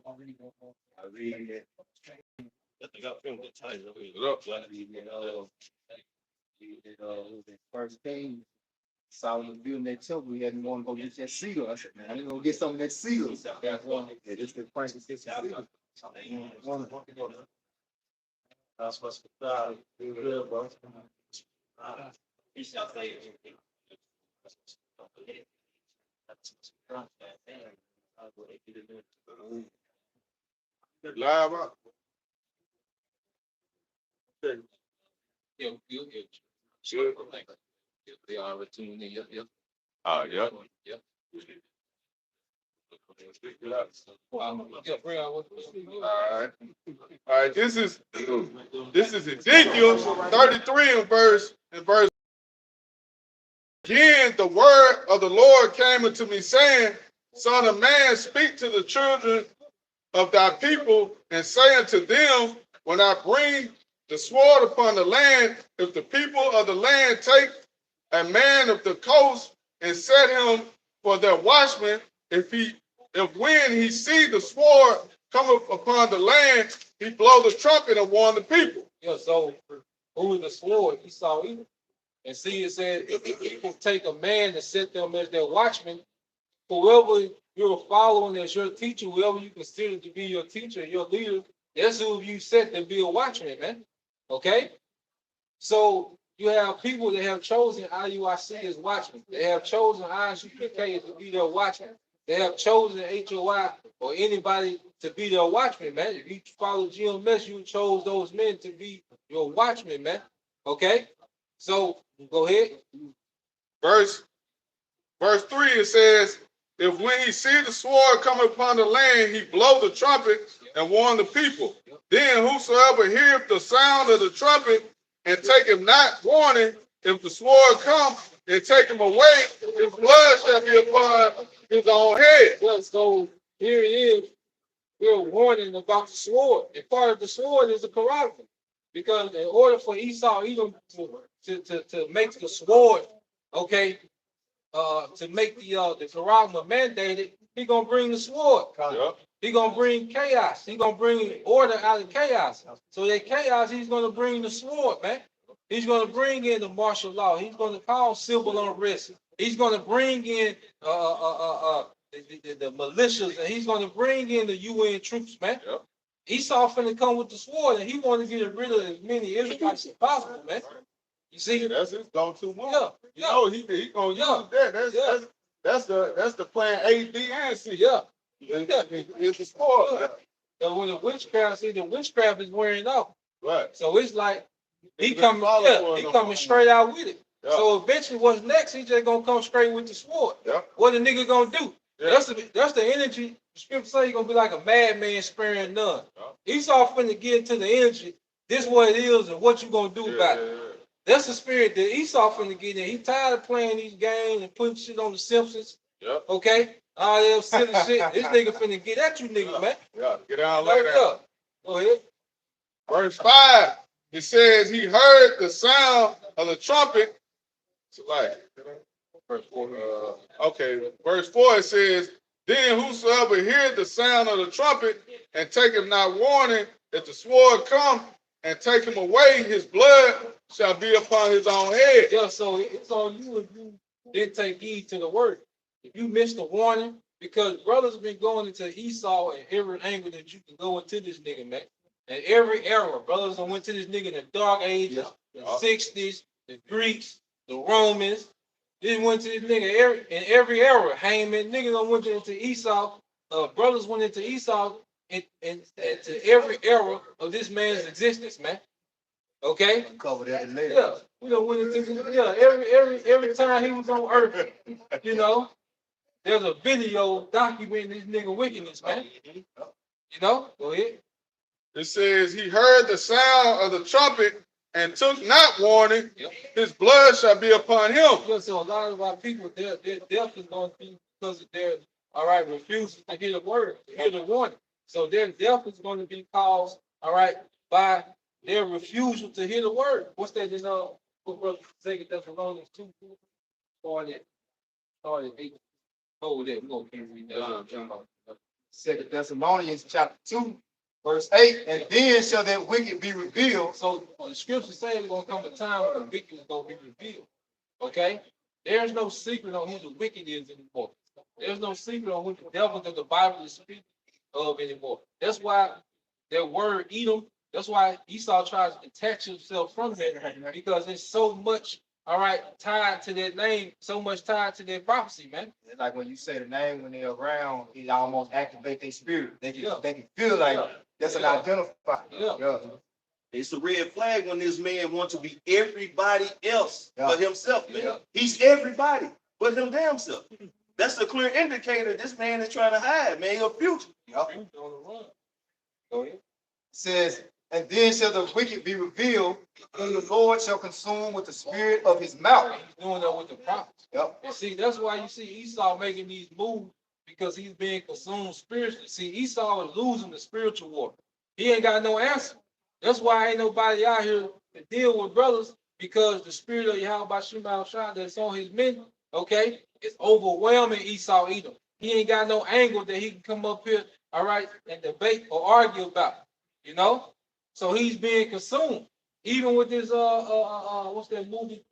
I read it. I think I filmed it tight. First King, Solomon building that temple. We had to want to go get that seal. I said, man, I'm gonna get some of that seal. That's one. Yeah, this the price of this seal. That's what's good, bro. Live up. Yeah, good. Sure. They are tuning in. Yep. Yeah. Yep. All right. This is Ezekiel 33 in verse. Again, the word of the Lord came unto me, saying, Son of man, speak to the children of thy people, and say unto them, when I bring the sword upon the land, if the people of the land take a man of the coast and set him for their watchman, if when he see the sword come up upon the land, he blow the trumpet and warn the people. Yeah, so who is the sword? He saw either. And see, it said, if people take a man and set them as their watchman, whoever you're following as your teacher, whoever you consider to be your teacher, your leader, that's who you set to be a watchman, man. Okay? So you have people that have chosen IUIC as watchmen. They have chosen ISUPK to be their watchman. They have chosen HOI or anybody to be their watchman, man. If you follow GMS, you chose those men to be your watchmen, man. Okay? So go ahead. Verse 3, it says, if when he see the sword come upon the land, he blow the trumpet and warn the people. Then whosoever heareth the sound of the trumpet and take him not warning, if the sword come and take him away, his blood shall be upon his own head. Well, so here it is. We're warning about the sword. And part of the sword is the Quran. Because in order for Esau Edom to make the sword, okay, to make the Quran mandated, he gonna bring the sword. Yep. He gonna bring chaos. He gonna bring order out of chaos. So that chaos, he's gonna bring the sword, man. He's gonna bring in the martial law. He's gonna cause civil unrest. He's gonna bring in the militias, and he's gonna bring in the UN troops, man. Yep. Esau finna come with the sword, and he want to get rid of as many Israelites as possible, man. You see? That's his go-to move. Yeah. You know he gonna use that. That's the plan A, B, and C. Yeah. It's the sport. So when the witchcraft is wearing off. Right. So it's like he coming straight out with it. Yeah. So eventually, what's next? He just gonna come straight with the sword. Yeah. What the nigga gonna do? Yeah. That's the energy. The scripture say he's gonna be like a madman sparing none. Yeah. Esau finna get into the energy. This what it is, and what you gonna do about it. That's the spirit that Esau finna get in. He tired of playing these games and putting shit on the Simpsons. Yeah. Okay? All that silly shit. This nigga finna get at you niggas, man. Yeah. Get down like that. Go ahead. Verse 5, it says he heard the sound of the trumpet. It's like verse 4. Okay, verse 4 it says, then whosoever heard the sound of the trumpet and take him not warning, if the sword come and take him away, his blood shall be upon his own head. Yeah, so it's on you if you didn't take heed to the word. If you missed the warning, because brothers been going into Esau and every angle that you can go into this nigga, man. And every era, brothers went to this nigga in the dark ages, the 60s, the Greeks, the Romans. They went to this nigga in every era. Haman, nigga went into Esau. Brothers went into Esau and to every era of this man's existence, man. Okay? Cover that later. Yeah. We done went into every time he was on earth, you know, there's a video documenting this nigga wickedness, man. You know? Go ahead. It says he heard the sound of the trumpet and took not warning, his blood shall be upon him. Yeah, so a lot of our people, their death is going to be because of their, refusal to hear the word, to hear the warning. So their death is going to be caused, by their refusal to hear the word. What's that in what Brother Second Thessalonians 2 started 8. Hold that, we're going to read that. Second Thessalonians chapter 2, verse 8, and then shall that wicked be revealed. So the scripture says there's gonna come a time when the wicked is gonna be revealed. Okay? There's no secret on who the wicked is anymore. There's no secret on who the devil that the Bible is speaking of anymore. That's why that word Edom, that's why Esau tries to detach himself from that, because it's so much, all right, tied to that name, so much tied to that prophecy, man. It's like when you say the name when they're around, it almost activates their spirit. They Yeah. can feel like Yeah. that's an Yeah. identifier. Yeah. Yeah. It's a red flag when this man wants to be everybody else but himself, man. Yeah. He's everybody but him damn self. That's a clear indicator this man is trying to hide, man, your future. Yeah. He was on the run. Go ahead. It says, and then shall the wicked be revealed, whom the Lord shall consume with the spirit of his mouth. He's doing that with the prophets. Yep. And see, that's why you see Esau making these moves, because he's being consumed spiritually. See, Esau is losing the spiritual war. He ain't got no answer. That's why ain't nobody out here to deal with brothers, because the spirit of Yahweh Shema Shah that's on his men, okay, is overwhelming Esau Edom. He ain't got no angle that he can come up here, all right, and debate or argue about, you know? So he's being consumed. Even with this what's that movie?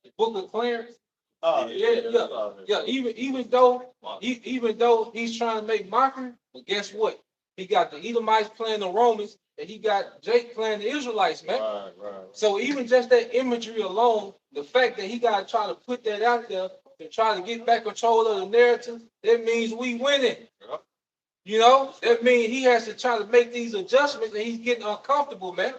The Book of Clarence. Yeah. Even though he's trying to make mockery, but guess what? He got the Edomites playing the Romans, and he got Jake playing the Israelites, man. Right. So even just that imagery alone, the fact that he got to try to put that out there to try to get back control of the narrative, that means we winning. Yep. You know, that means he has to try to make these adjustments, and he's getting uncomfortable, man.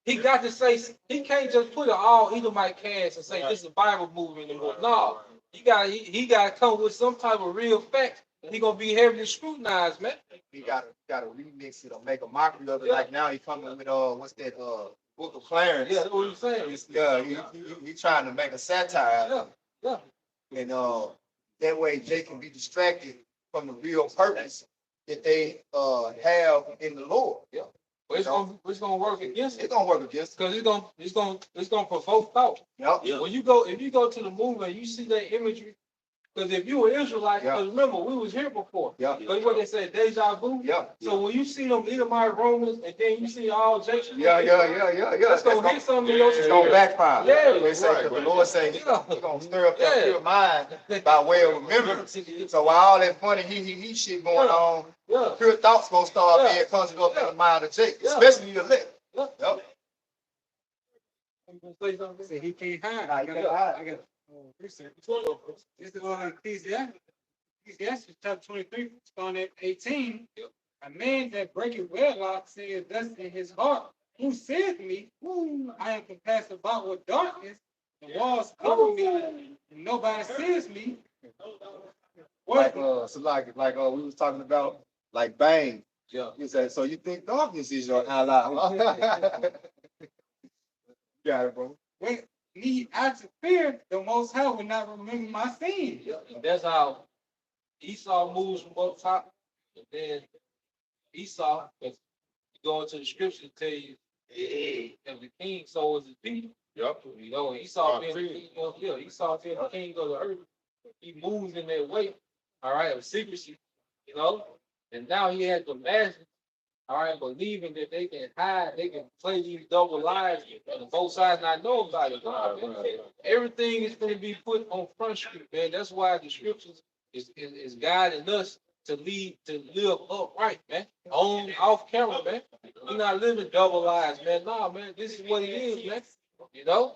He got to say, he can't just put an all Edomite cast and say this is a Bible movie anymore. No, he got to come with some type of real fact. He gonna be heavily scrutinized, man. He got to remix it or make a mockery of it. Yeah. Like now he coming with what's that Book of Clarence. Yeah, that's what he's saying. Yeah, he trying to make a satire. Yeah. And that way Jay can be distracted from the real purpose that they have in the Lord. Yeah. But it's gonna work against it. It's gonna work against it. Because it's gonna provoke thought. Yep. Yeah. If you go to the movie and you see that imagery, because if you were Israelite, because remember we was here before. Yeah. Because what they say, deja vu. Yeah. So when you see them Edomite Romans and then you see all Jacob, Yeah. that's gonna hit something in your It's gonna backfire. Yeah. They say, 'cause the Lord say He's gonna stir up that Yeah. pure mind by way of remembrance. So while all that funny he shit going on, Yeah. pure thoughts gonna start Yeah. being conjured up in the mind of Jake, Yeah. especially the elect. Yeah. Yep. Say something. Say he can't hide. Nah, he can't hide. I got research. This is Ecclesiastes chapter 23, starting at 18. A man that breaketh wedlock said thus in his heart, who said to me, I am compassed about with darkness, the walls cover me, and nobody sees me. Like What? so like we was talking about like bang. Yeah. He said, so you think darkness is your ally? Got it, bro. When me out of fear, the Most High will not remember my sin. Yeah. And that's how Esau moves from up top, and then Esau, because go into the scripture and tell you, as the king, so is his people. Yep. You know, Esau being the king of Esau being the king of the earth. He moves in that way, all right, of secrecy, you know, and now he has the masses, all right, believing that they can hide, they can play these double lives, and both sides not know about it. Everything is going to be put on front street, man. That's why the scriptures is guiding us to live upright, man. Off camera, man. We're not living double lives, man. No, man, this is what it is, man. You know,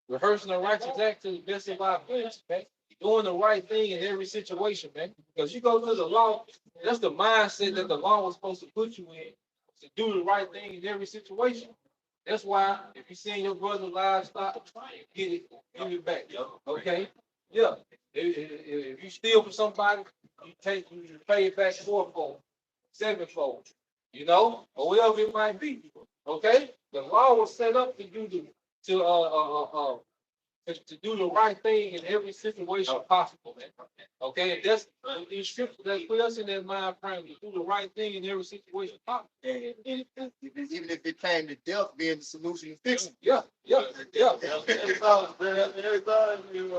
rehearsing the righteous act to the best of our ability, man. Doing the right thing in every situation, man. Because you go to the law, that's the mindset that the law was supposed to put you in, to do the right thing in every situation. That's why if you see your brother's livestock, get it, give it back. Okay? Yeah. If you steal from somebody, you pay it back fourfold, sevenfold, you know, or whatever it might be. Okay? The law was set up to do to do the right thing in every situation possible, man. Okay, and that's these scriptures that put us in that mind frame to do the right thing in every situation possible. Even if it came to death being the solution to fix it. Yeah. Every time you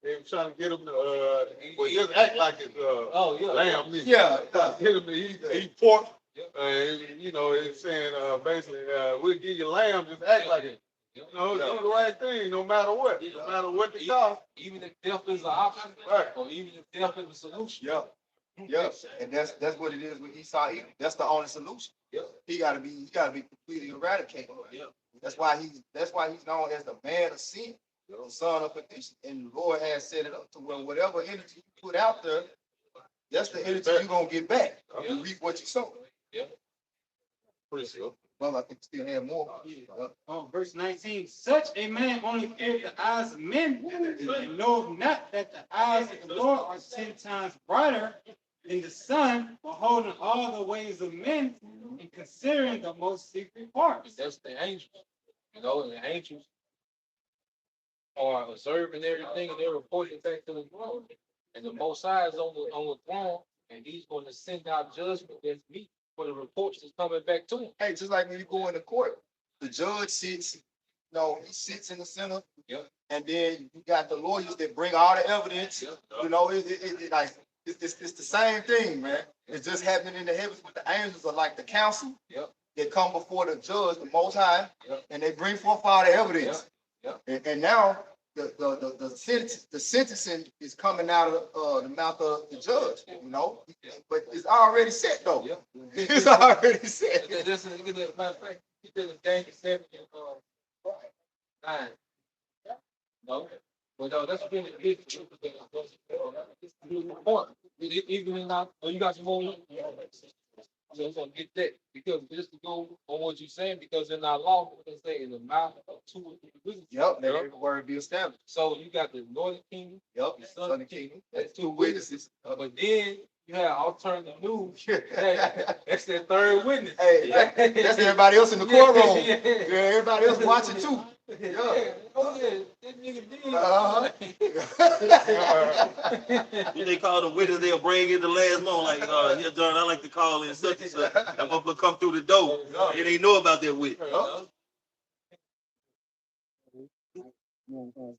They were trying to get him to well, just act like it's Oh yeah. lamb meat. Yeah. Get him to eat pork. You know, it's saying basically we'll give you lamb, just act like it. You know, do the right thing no matter what. No matter what the cost. Even if death is an option, Right. or even if death is a solution. Yeah. Yeah. And that's what it is with Esau Edom. That's the only solution. Yeah. He gotta be completely eradicated. Yeah. That's why he's known as the man of sin, the son of perdition. And the Lord has set it up to where whatever energy you put out there, that's the energy you're gonna get back. You reap what you sow. Yeah. Pretty sure. Well, I think we still have more. Verse 19, such a man only fears the eyes of men, and know not that the eyes of the Lord are 10 times brighter than the sun, beholding all the ways of men, and considering the most secret parts. That's the angels. You know, and the angels are observing everything and they're reporting back to the throne. And the Most High is on the throne, and he's going to send out judgment that's meet for the reports that's coming back to him. Hey, just like when you go into court, the judge sits, he sits in the center. Yep. And then you got the lawyers that bring all the evidence. Yep. You know, it's the same thing, man. It's just happening in the heavens, but the angels are like the council. Yep. They come before the judge, the Most High, Yep. and they bring forth all the evidence. Yep. And now the sentencing is coming out of the mouth of the judge, but it's already set though. Yep. It's already set. This is a matter of fact, he did a Daniel 7 and 9. No, but no, that's been a big point. Even in our, you got some more. So I'm gonna get that because just to go on what you're saying, because in our law, they say in the mouth of 2 or 3 witnesses. Yep, let every word be established. So you got the northern kingdom, Yep, the Southern Kingdom. that's That's 2 witnesses. but then you have alternative news. That's that third witness. Hey, that's everybody else in the courtroom. Yeah, everybody else watching too. Yeah. Oh yeah, that nigga did. When they call the witness, they'll bring in the last moment. Like, here, John, I like to call in such and such. That motherfucker come through the door. And they know about that witness.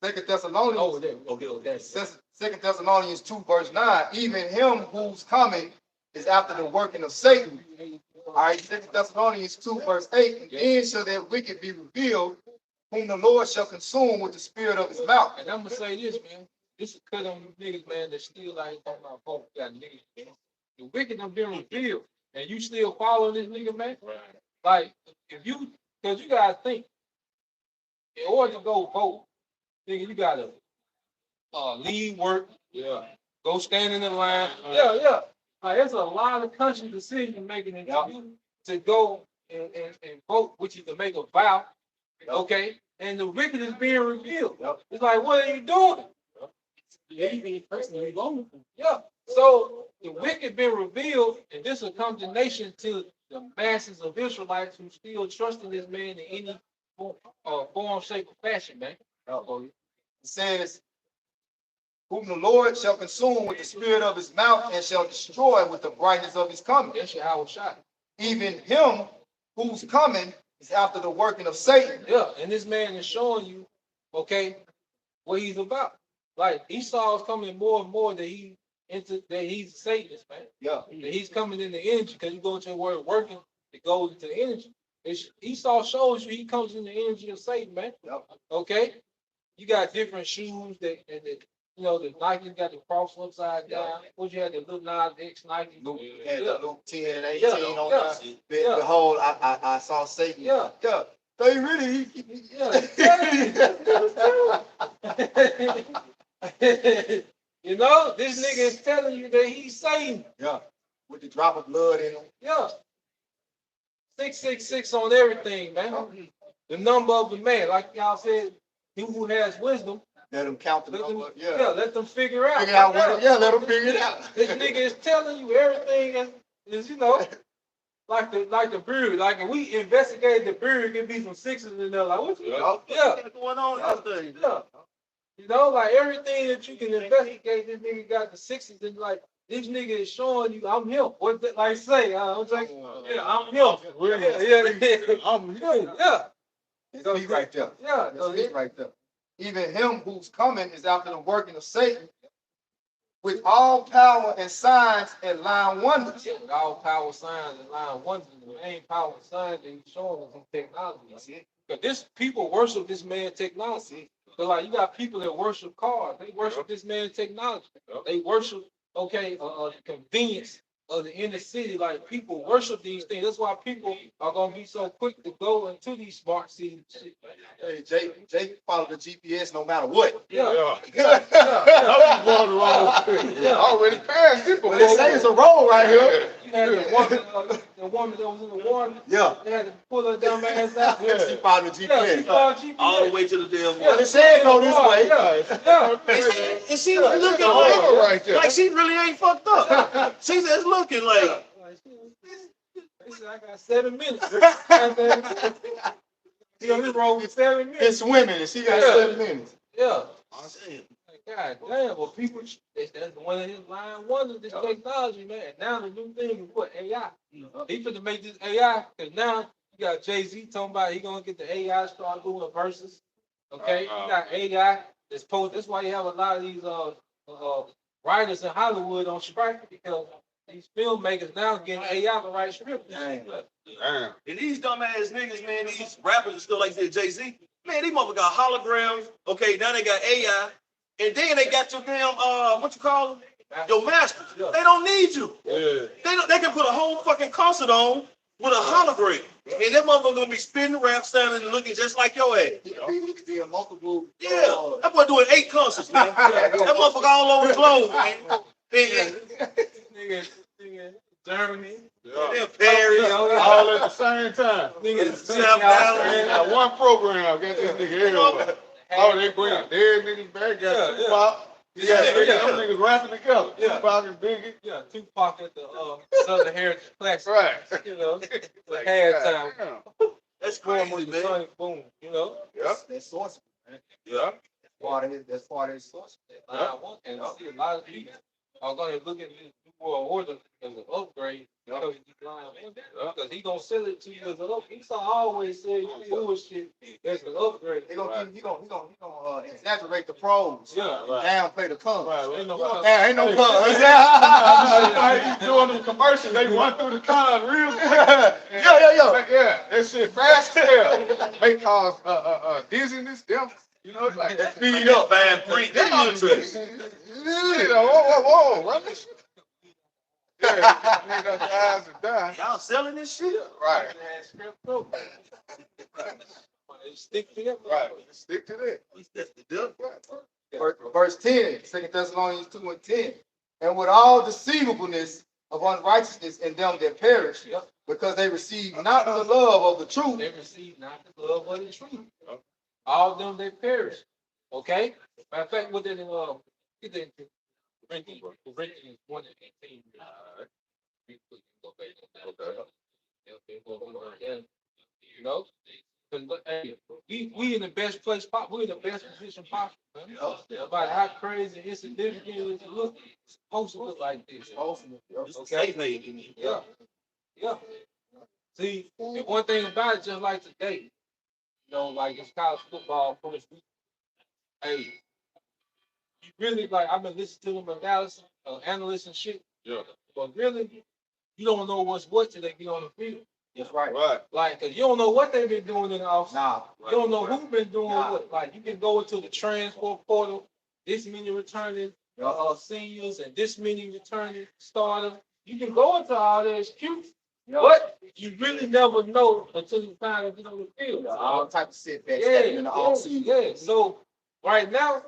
Second Thessalonians. Oh, there. Okay. Second Thessalonians 2, verse 9. Even him who's coming is after the working of Satan. All right, Second Thessalonians 2, verse 8. And then shall that wicked be revealed, whom the Lord shall consume with the spirit of his mouth. And I'm gonna say this, man. This is cut on niggas, man, that still like talking about folks got niggas. Man. The wicked have been revealed, and you still following this nigga, man. Right. Like, because you gotta think, in order to go vote, nigga, you gotta leave work, go stand in the line, Like, there's a lot of country decision making in to go and vote, which is to make a vow. Okay, and the wicked is being revealed. It's like, what are you doing? Yeah. So the wicked been revealed, and this is a condemnation to the masses of Israelites who still trust in this man in any form, shape, or fashion, man. It says, whom the Lord shall consume with the spirit of his mouth and shall destroy with the brightness of his coming. That's your Howard shot. Even him who's coming is after the working of Satan. Yeah, and this man is showing you, okay, what he's about. Like Esau is coming more and more that he's a Satanist, man. Yeah. That he's coming in the energy because you go into the word working, it goes into the energy. Esau shows you he comes in the energy of Satan, man. Yep. Okay? You got different shoes that the Nike got the cross upside down. What you had the little Nas X Nike. Luke 10 and 18 on that. Behold, I saw Satan. Yeah. So he really, you know, this nigga is telling you that he's Satan. Yeah. With the drop of blood in him. Yeah. 666 on everything, man. The number of the man, like y'all said, he who has wisdom. Let them count the number. Let them figure out. Let them figure it out. This nigga is telling you everything is like the brewery. Like if we investigate the brewery, it could be some sixes in there. Like what you What's going on out there? Yeah. You know, like everything that you can investigate, this nigga got the sixes and like this nigga is showing you I'm him. What that like say? I'm like, I'm him. I'm him. Yeah. It's me right there. Yeah. It's me right there. even him whose coming is after the working of Satan, with all power and signs and lying wonders. With all power, signs, and lying wonders. The main power and signs that he's showing us in technology. Because this people worship this man technology. So like you got people that worship cars, they worship this man technology. They worship the convenience of the inner city. Like people worship these things. That's why people are gonna be so quick to go into these smart cities. Hey, Jake follow the GPS no matter what. Yeah. I'm going the wrong way. Yeah. Already passed it But they say it's a road right here. You had the woman that was in the water. Yeah. They had to pull her dumb ass out. Yeah, she followed the Yeah, she GPS. followed GPS. All the way to the damn Well, water. it said go this way. Yeah. And she was looking right there. like she really ain't fucked up. She's just looking like, I got 7 minutes. You on this road with 7 minutes. It's swimming and she got Yeah. 7 minutes. Yeah. I'm saying, God damn, well, people, that's one of his lying wonders, this technology, man. And now the new thing is what? AI. He finna make this AI, because now you got Jay-Z talking about he gonna get the AI start doing verses. Okay? You got AI that's posted. That's why you have a lot of these writers in Hollywood on strike, because these filmmakers now getting AI to write scripts. Damn. and these dumbass niggas, man, these rappers are still like said Jay-Z. Man, these motherfuckers got holograms. Okay, now they got AI. And then they got your damn, what you call them? Your masters. They don't need you. Yeah. They can put a whole fucking concert on with a hologram. And that motherfucker gonna be spinning rap sounding and looking just like your ass. Be a multiple. Yeah. That boy doing 8 concerts, man. That motherfucker all over the globe, man. Nigga, Germany. Yeah, Paris. All at the same time. Nigga, South Dallas. Got one program, got this nigga everywhere. Oh, they bring dead niggas back, got Tupac. Yeah, them niggas rapping together. Tupac and Biggie. Yeah, Tupac at the Southern Heritage Classic. Right. You know, like halftime. That's crazy, man. Sonic Boom, you know. That's sorcery, man. Yeah. That's part of his sorcery. And I see a lot of people are going to look at this new world order as an upgrade. Because he gonna sell it to you as an upgrade. He always say bullshit as an upgrade. He gonna exaggerate the pros. Yeah, Downplay the cons. Right. Ain't no cons. Ain't no cons. He's doing them commercials, they run through the con real quick. Yeah. That shit fast as hell. May cause dizziness, them, you know, like that. Speed up. Bad freak. They on to it. Whoa, run this shit. Yeah, nigga got your eyes to die. Y'all selling this shit? Right. Stick to that. Right. Stick to that. That's the deal. Verse 10, 2 Thessalonians 2 and 10. And with all deceivableness of unrighteousness in them that perish, because they receive not the love of the truth. They receive not the love of the truth. All of them they perish. Okay? Matter of fact, what did get into Corinthians 1 and 18. You know? Hey, we in the best place, we in the best position possible. About how crazy and insignificant it look, it's supposed to look like this. Okay. Yeah. See, and one thing about it, just like today, you know, like it's college football for this week. Hey, you really like I've been listening to them analysts and shit. Yeah. But really, you don't know what's what till they get on the field. That's right. Right. Like, cause you don't know what they've been doing in the offseason. Nah. You don't know who's been doing what. Like, you can go into the transfer portal, this many returning seniors and this many returning starters. You can go into all that excuse, but you really never know until you finally get on the field. All type of setbacks in the offseason. Yeah. So right now,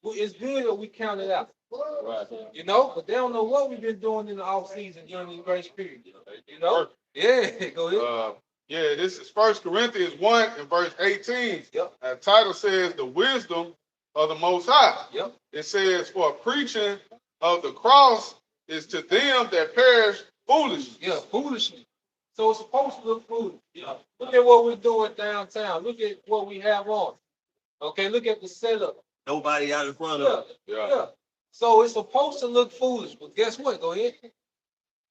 it's good that we count it out. Right. You know, but they don't know what we've been doing in the offseason during this grace period. You know? Yeah, go ahead. Yeah, this is 1 Corinthians 1 and verse 18. Yep. The title says the wisdom of the Most High. Yep. It says for preaching of the cross is to them that perish foolish. Yeah, foolishly. So it's supposed to look foolish. Yeah. Look at what we're doing downtown. Look at what we have on. Okay, look at the setup. Nobody out in front of it. Yeah. So it's supposed to look foolish, but guess what? Go ahead.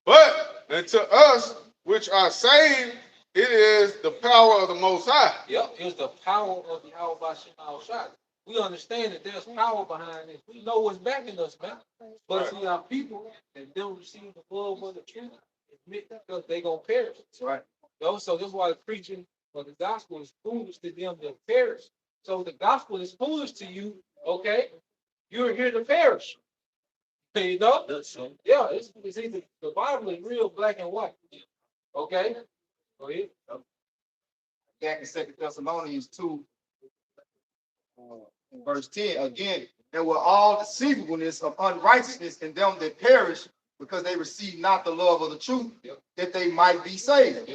But unto us which are saved, it is the power of the Most High. Yep, it's the power of the Yahweh Shai. we understand that there's power behind this. We know what's backing us, man. But see, our people that don't receive the love of the truth, admit because they gonna perish. That's right. You know, so that's why the preaching of the gospel is foolish to them that perish. So the gospel is foolish to you, okay? You're here to perish. You know? Yeah, it's either the Bible is real black and white. Okay? Go ahead. Back in 2 Thessalonians 2, in verse 10, again, there were all deceivableness of unrighteousness in them that perish, because they receive not the love of the truth, that they might be saved.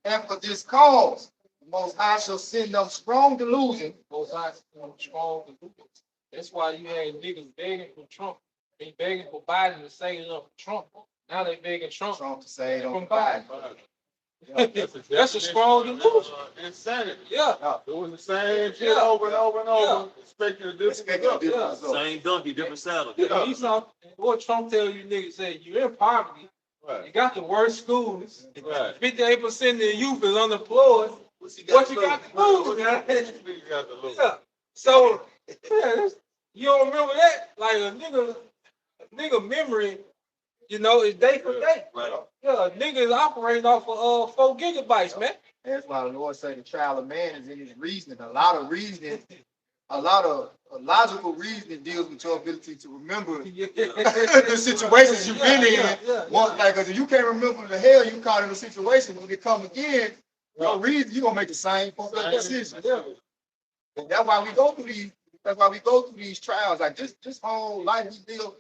And for this cause, the Most High shall send them strong delusion. Most High strong delusion. That's why you had niggas begging for Trump. They begging for Biden to say it up for Trump. Now they begging Trump To say it from on Biden. Biden. That's a strong delusion. Insanity. Yeah. Doing the same shit over and over and over, expecting a different Expecting a different result. Same donkey, different saddle. He saw what Trump tell you niggas say, you're in poverty. Right. You got the worst schools. Right. 58% of the youth is unemployed. What you got to lose, man? You got to lose. Yeah. So, yeah, you don't remember that? Like a nigga memory, you know, is day for day. Right. Yeah, a nigga is operating off of 4 gigabytes, man. That's why the Lord said the trial of man is in his reasoning. A lot of logical reasoning deals with your ability to remember the situations you've been in. Once, like, cause if you can't remember the hell you caught in a situation, when it come again, no reason you're gonna make the same fucked up decision. And that's why we go through these. That's why we go through these trials. Like this whole life we deal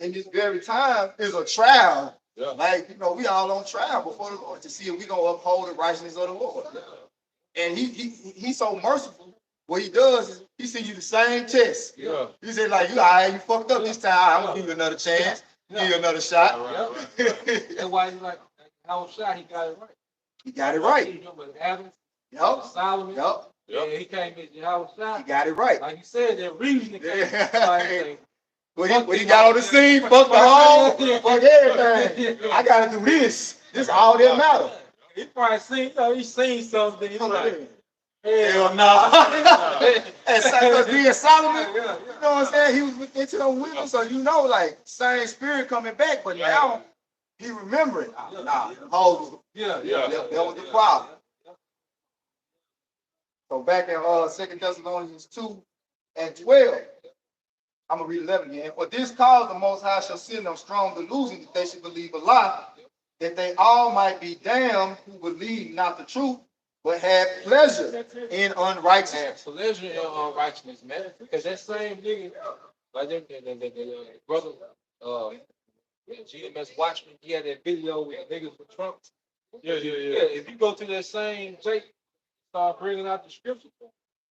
in this very time is a trial. Yeah. Like, you know, we all on trial before the Lord to see if we gonna uphold the righteousness of the Lord. And he's so merciful. What he does is he sends you the same test. Yeah. He said, like, you all right, you fucked up this time. I'm gonna give you another chance. Give you another shot. That's why he's like, how shot he got it right. He got it right. You know, with Adams, Yup. Solomon. Yup. Yeah, he came in how shot. He got it right. Like you said, that reasoning came. When he got on the scene, fuck the home, fuck everything. I gotta do this. This all that matter. He probably seen, he seen something. He was like, hell no. And being Solomon, you know what I'm saying? He was into them women, so you know, like, same spirit coming back, but now he remembering. Nah, hold. yeah. That was the problem. So back in 2 Thessalonians 2 and 12, I'm gonna read 11 again. For this cause the Most High shall send them strong delusion that they should believe a lie, that they all might be damned who believe not the truth, but have pleasure in unrighteousness. Pleasure in unrighteousness, man. Because that same nigga, like the brother, GMS Watchman, he had that video with the niggas with Trump. Yeah. If you go to that same Jake, start bringing out the scripture,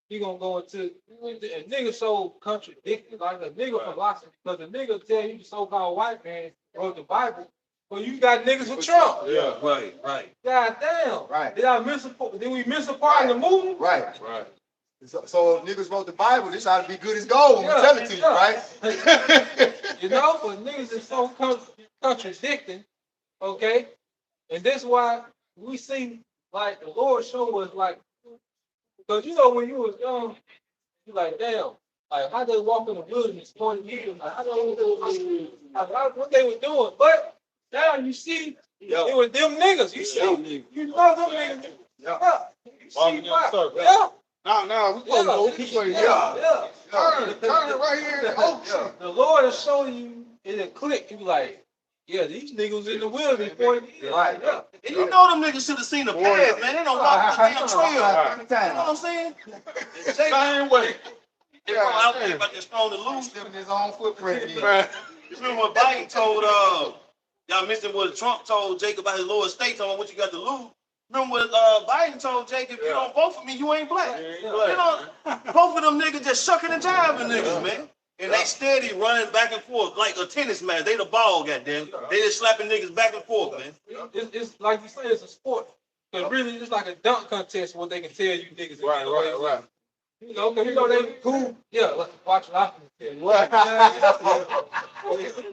he gonna go into a nigga so contradicted, like a nigga philosophy, because a nigga tell you the so-called white man wrote the Bible, but you got niggas with Trump. Yeah, right. Right. God damn. Did we miss a part in the movie? Right. So if niggas wrote the Bible, this ought to be good as gold when we tell it to you, right? You know, but niggas is so contradicting, okay? And that's why we see, like, the Lord showed us, like, because you know when you was young, you like, damn, like how they walk in the wilderness 20 years, like what they were doing. But now you see, it was them niggas. You see, you know them niggas. Yeah. You see why? Yeah. Now we gonna go this way. Yeah. Turn it right here in the ocean. The Lord is showing you in a click. You be like, yeah, these niggas in the wilderness 40 years. Right. Yeah. And you know them niggas should have seen the path, man. They don't walk the damn trail. You know what I'm saying? Same way. They come out there about this strong to lose. Stepping his own footprint. You remember what Biden told, y'all mentioned what Trump told Jacob about his lower estate, told him what you got to lose. Remember what Biden told Jacob, if you don't vote for me, you ain't black. You know, both of them niggas just shucking and jiving niggas, man. And they steady running back and forth like a tennis match. They the ball, goddamn. They just slapping niggas back and forth, man. It's like you say, it's a sport. But really, it's like a dunk contest. What they can tell you niggas. Right. You know, cause you know they cool. Yeah, let's watch it off. Right.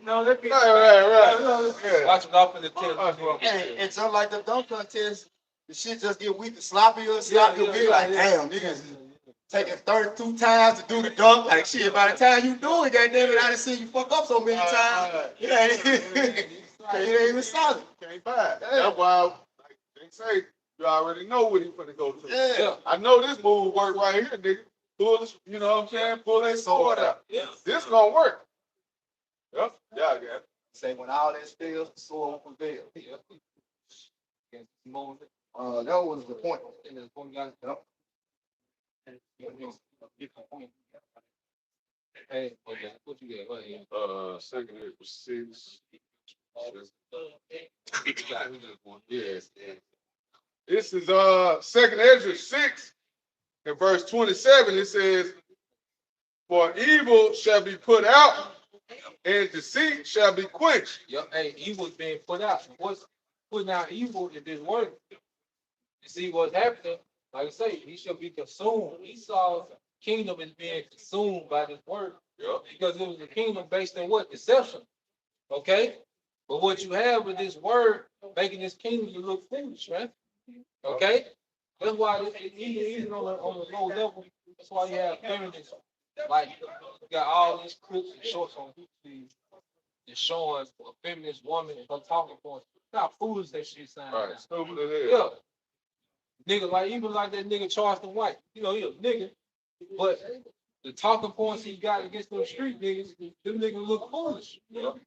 No, they be Right. watch it off in the tennis. And so like the dunk contest, the shit just get weak, sloppier, be like, damn, niggas taking 32 times to do the dunk. Like shit, by the time you do it, goddamn it, I done seen you fuck up so many times. It ain't even solid. Can't buy it. That's why, like they say, you already know what he's gonna go to. Yeah. I know this move work right here, nigga. Pull this, you know what I'm saying? Pull that sword out. Yeah. This gonna work. Yep. Yeah, I got it. Say when all that fails, the sword will prevail. That was the point. Yep. Hey, okay, what you got? Go ahead. Second it was 6. Yes. This is Second Ezra 6 and verse 27. It says, "For evil shall be put out, and deceit shall be quenched." Yep. Hey, evil's being put out. What's putting out evil is this word. You see what's happening? Like I say, he shall be consumed. Esau's kingdom is being consumed by this word. Yep. Because it was a kingdom based on what? Deception. Okay? But what you have with this word, making this kingdom to look foolish, right? Okay? That's why even on the low level, that's why you have feminists. Like, you got all these clips and shorts on YouTube that's showing a feminist woman and her talking points. How foolish that shit sounds. Right. Stupid as hell. Yeah. Nigga, like, even like that nigga Charleston White. You know, he a nigga. But the talking points he got against those street niggas, them niggas look foolish. You know?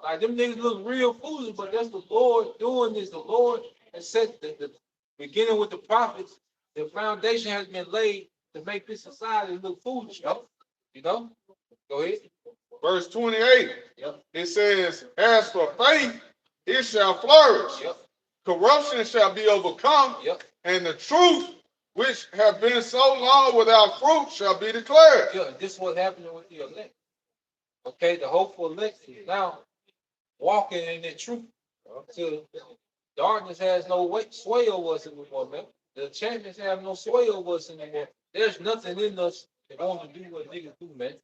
Like, them niggas look real foolish, but that's the Lord doing this. The Lord has set the beginning with the prophets. The foundation has been laid to make this society look foolish. You know? Go ahead. Verse 28. Yep. It says, "As for faith, it shall flourish. Yep. Corruption shall be overcome, Yep. and the truth, which have been so long without fruit, shall be declared." Yeah, this is what's happening with the elect. Okay, the hopeful elect is now walking in the truth. So darkness has no sway over us anymore, man. The champions have no sway over us anymore. There's nothing in us that wants to do what niggas do, man.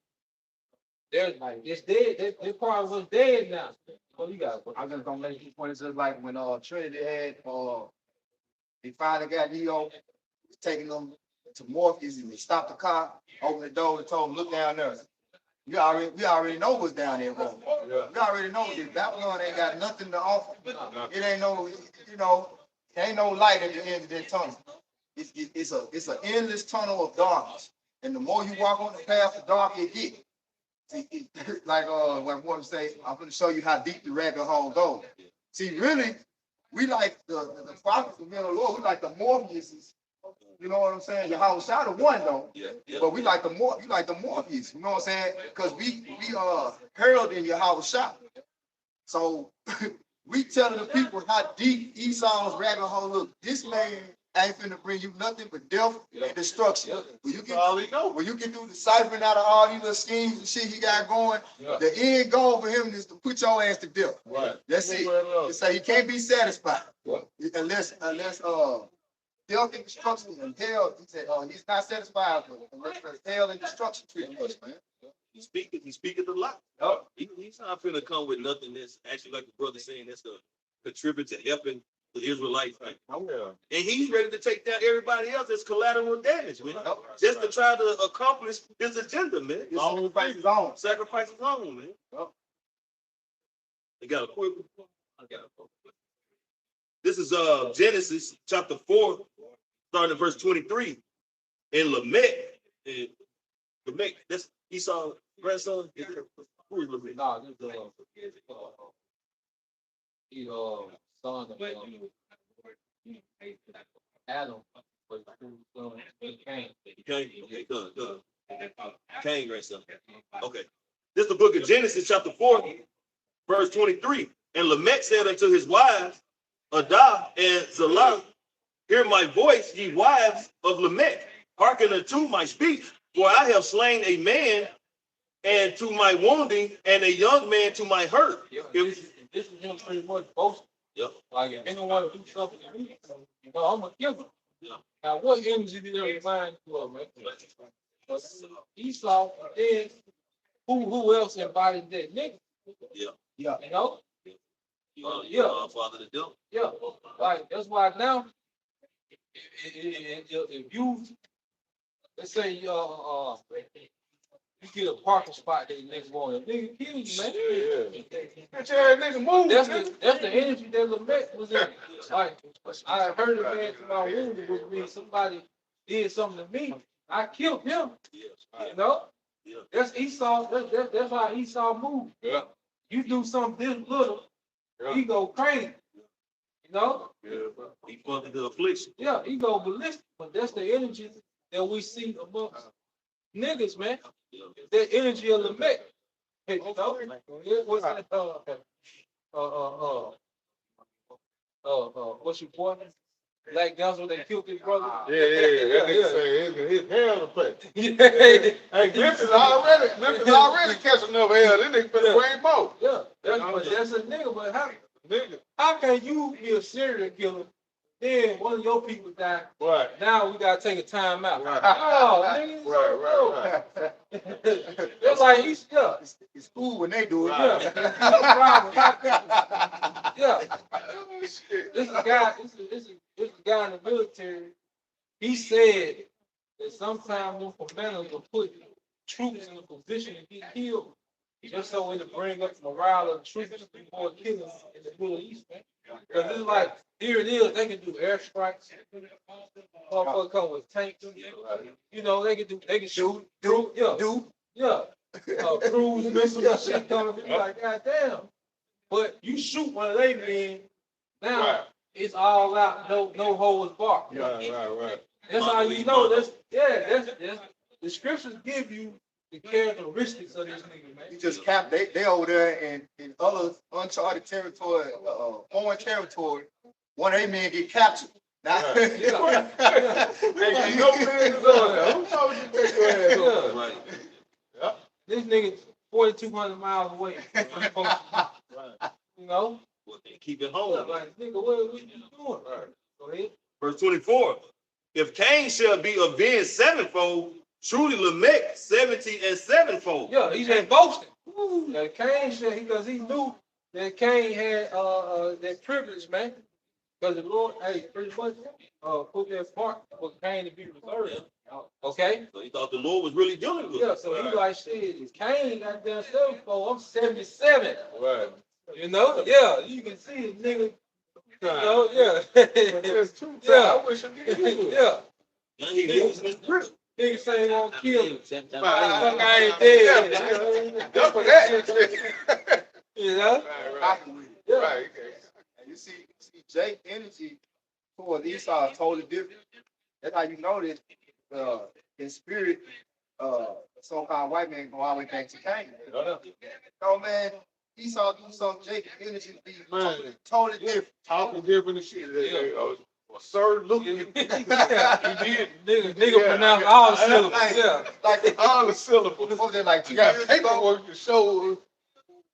There's like it's dead. They part was dead now. What you got? I'm just gonna make this point. It's just like when Trinity had they finally got Neo taking them to Morpheus and they stopped the car, opened the door and told him, "Look down there." We already know what's down there, bro. Yeah. We already know this Babylon ain't got nothing to offer. It ain't no, ain't no light at the end of that tunnel. It's an endless tunnel of darkness. And the more you walk on the path, the darker it gets. See, like what I want to say, I'm going to show you how deep the rabbit hole goes. See, really, we like the prophets of the Lord. We like the Morpheuses. You know what I'm saying? Your house shot of one though. Yeah. But we like the Morpheus. You know what I'm saying? Because we herald in your house shop. So we telling the people how deep Esau's rabbit hole look. This man ain't finna bring you nothing but death and destruction. When you get through deciphering out of all these little schemes and shit he got going, the end goal for him is to put your ass to death. Right. That's it. He say he can't be satisfied unless death and destruction and hell. He said, he's not satisfied with unless there's hell and destruction treating us, man. He speaking a lot. He's not finna come with nothing that's actually like the brother saying that's a contribute to helping the Israelites. Right? Oh, yeah. And he's ready to take down everybody else as collateral damage, man. Just to try to accomplish his agenda, man. Sacrifice his own. Sacrifice his own, man. They got a quick. This is Genesis chapter 4, starting at verse 23. And Lamech, that's Esau's grandson. Who is Lamech? Nah, this is son of Adam. Cain. Okay, good. Cain grandson. Okay. This is the book of Genesis chapter 4, verse 23. And Lamech said unto his wives, Adah and Zillah, hear my voice, ye wives of Lamech. Hearken unto my speech, for I have slain a man and to my wounding, and a young man to my hurt. This is him pretty much boasting. Yep. Like if anyone do something to me, I'm gonna kill him. Now what energy did they remind you of, man? Esau is who else embodied that nigga? Yeah. Yeah. You know? Father the devil. Yeah. Like that's why now if you let's say you get a parking spot that next morning, nigga kill you, man. Get your ass nigga move. That's the energy that Lamech was in. Like I heard a man to my wounded was me. Somebody did something to me. I killed him. You know? That's Esau. That's how Esau moves. Yeah. You do something this little, he go crazy. You know? He fucking the affliction. Yeah, he go ballistic. But that's the energy that we see amongst niggas, man. That energy of Lamech. Hey, you know? What's that? What's your boy? Black Gunsel, they killed his brother. Yeah. That nigga say his hell to play. Yeah. Hey, Memphis already catching up hell. This nigga finna bring more. Yeah, that's a nigga, but how can you be a serial killer? Then one of your people die. Right. Now we gotta take a time out. Right. Oh, nigga. Right. It's like It's cool when they do it. Yeah. No problem. Yeah. This is a guy. This is a guy in the military. He said that sometimes when commanders will put troops in a position to get killed, just so to bring up the morale of the troops before killing in the Middle East, man. Because it's like, here it is, they can do airstrikes. Motherfucker come with tanks. You know, they can shoot. Cruise missiles and shit coming. You like, goddamn. But you shoot one of they men, now it's all out, no holds barred. Right. That's how you know. That's the scriptures give you the characteristics of this nigga, man. You just cap. They over there in other uncharted territory, foreign territory. One of they men get captured. Now, Ain't no business on there. Who told you to take your ass over? Right. Yeah. This nigga 4,200 miles away. You know? Well, they keep it home. Like, nigga, what you doing? Go ahead. Verse 24. If Cain shall be avenged sevenfold, truly Lamech 70 and sevenfold. Yeah, he's just boasting. That Cain said because he knew that Cain had that privilege, man. Because the Lord, hey, pretty much put that part for Cain to be reserved. Okay? So he thought the Lord was really dealing with him. Yeah, so he like, shit, Cain got down 74, I'm 77. Right. You know? Yeah, you can see it, nigga. You know, yeah. There's two times. I wish I could do it. Yeah. Now he lives in his grip. Nigga say he won't kill you. I ain't dead. That's for that. You know? Right. And you see Jake energy toward Esau is totally different. That's how you know that in spirit, so-called white man go all the way back to Cain. No man, Esau do something, Jake energy be totally different. Talking different and shit. Sir, look. He did. Nigga pronounce all the syllables. Yeah. Like All the syllables. what they like You got paperwork to show.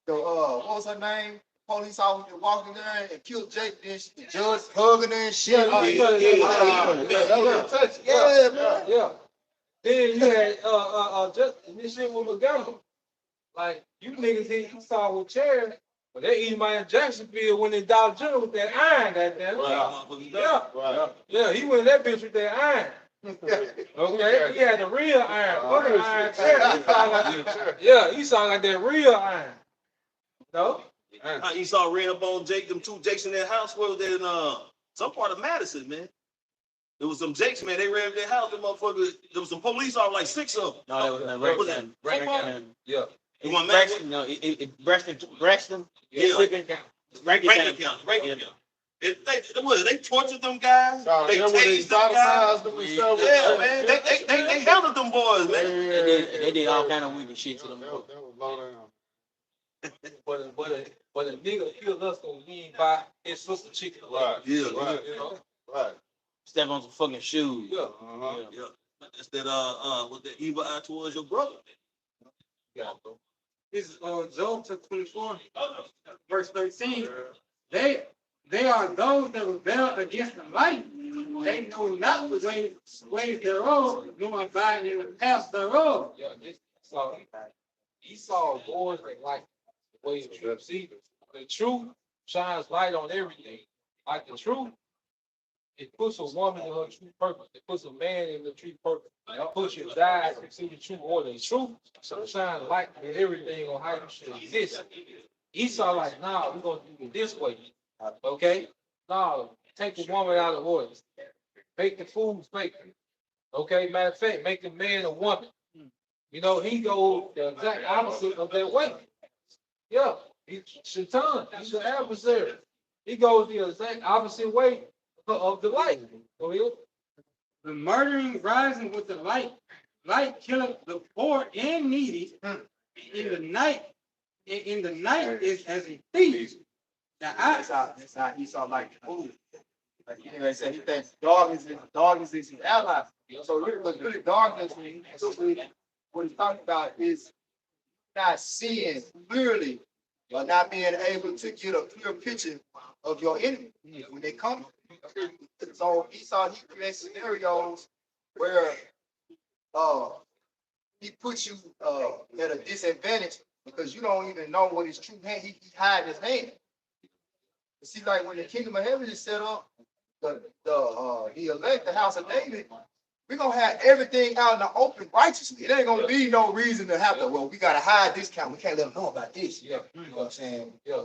what was her name? Police officer walking there and killed Jake, then the judge hugging her and shit. That was a touch. Yeah, man. Yeah. Then you had just this shit with McGonagall. Like you niggas hit Esau with chairs, but they eat my in Jacksonville when they Dollar General with that iron, goddamn. Yeah, he went in that bitch with that iron. Okay, he had the real iron. Fucking iron chair. Esau got that real iron. No? Esau ran up on Jake, them two Jakes in their house. Where was that in some part of Madison, man? There was some Jakes, man. They ran up their house. Them motherfuckers. There was some police officers, like 6 of them. No, that was in Rankin. Yeah. You want Braxton? No, Braxton. Yeah. Rankin County. They tortured them guys. They tased them guys. Yeah, man. They handled them boys, man. They did all kind of wicked shit to them. That was low down. But a nigga killed us so he ain't buy his sister chicken. Right. Yeah, Right. You know? Right. Step on some fucking shoes. Yeah. Yeah. That's that with the evil eye towards your brother. Yeah. This is Job 24, verse 13. They are those that rebel against the light. They know not the ways thereof, nor abide in the paths thereof. Yeah, Esau avoids like the way of truth. See, the truth shines light on everything. Like the truth It puts a woman in her true purpose. It puts a man in the true purpose. It puts your eyes to see the true order. The truth shine light in everything on how you should exist. Esau like, nah, we're gonna do it this way. Okay? No, take the woman out of order. Make the food fake. Okay, matter of fact, make the man a woman. You know, he goes the exact opposite of that way. Yeah, he's Shaitan, he's the adversary. He goes the exact opposite way of the light. Go ahead. The murdering rising with the light killing the poor and needy. In the night is as a thief. Now That's how Esau like to move. Like he said, he thinks darkness is his ally. So really darkness, what he's talking about is not seeing clearly or not being able to get a clear picture of your enemy when they come. So Esau, he creates scenarios where he puts you at a disadvantage because you don't even know what his true hand, he hide his hand. You see, like when the kingdom of heaven is set up, the elect, the house of David, we're gonna have everything out in the open righteously. It ain't gonna be no reason to have to, well, we gotta hide this count. We can't let them know about this. Yeah. You know what I'm saying? Yeah.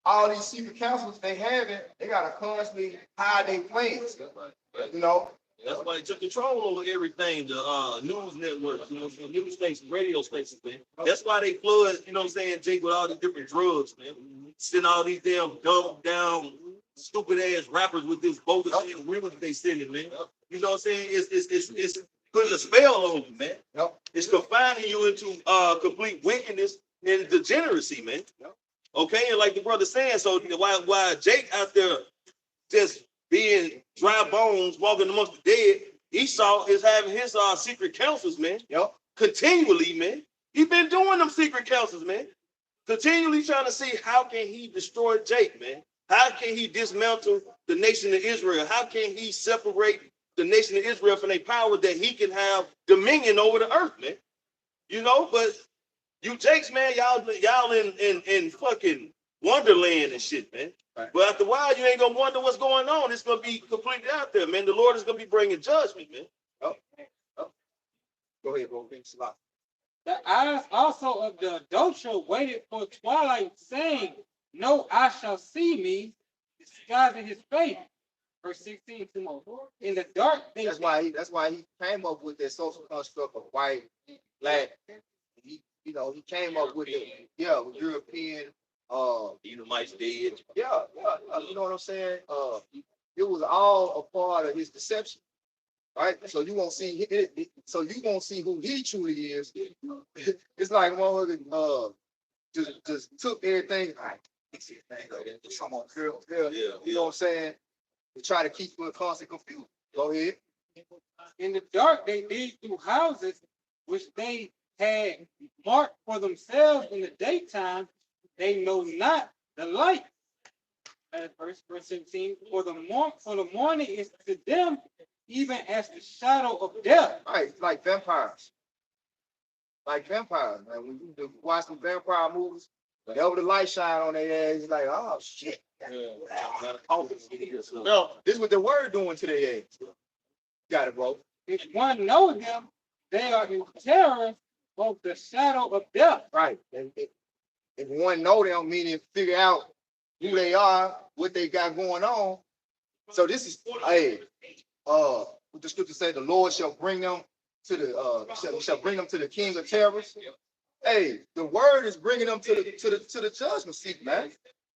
All these secret councils they have it, they gotta constantly hide their plans. You know? That's why they took control over everything, the news networks, you know, news stations, radio stations, man. That's why they flood, you know what I'm saying, Jake, with all these different drugs, man. Send all these damn dumbed down, stupid ass rappers with this bogus shit rumors they sending, man. You know what I'm saying? It's putting a spell on you, man. Yep. It's confining you into complete wickedness and degeneracy, man. Yep. Okay, and like the brother saying, so why Jake out there just being dry bones, walking amongst the dead, Esau is having his secret councils, man. Yep. Continually, man. He been doing them secret councils, man. Continually trying to see how can he destroy Jake, man. How can he dismantle the nation of Israel? How can he separate the nation of Israel from their power that he can have dominion over the earth, man? You know, but you Jakes, man, y'all in fucking Wonderland and shit, man. Right. But after a while, you ain't gonna wonder what's going on. It's gonna be completely out there, man. The Lord is gonna be bringing judgment, man. Oh. Go ahead, bro. The eyes also of the adulterer waited for twilight, saying, "No eye shall see me," disguising his face. Verse 16. In the dark, That's why he came up with that social construct of white, black. He came up with it. Yeah, with European. Edomites dead. Yeah, you know what I'm saying? It was all a part of his deception, right? So you won't see it. So you won't see who he truly is. It's like one just took everything. Right, come on, girl. Yeah. You know what I'm saying? To try to keep you in constant confusion. Go ahead. in the dark they lead through houses which they had marked for themselves in the daytime. They know not the light. Verse 17. For the morning is to them even as the shadow of death. Right, like vampires. Like vampires, man. When you watch some vampire movies, whenever the light shine on their ass, it's like, oh shit. Well, this is what the word doing to their ass. Got it, bro. If one knows them, they are in terror of the shadow of death. Right. If one know them, meaning figure out who they are, what they got going on. So this is, what the scripture say, the Lord shall bring them to the shall bring them to the king of terrors. Hey, the word is bringing them to the judgment seat, man.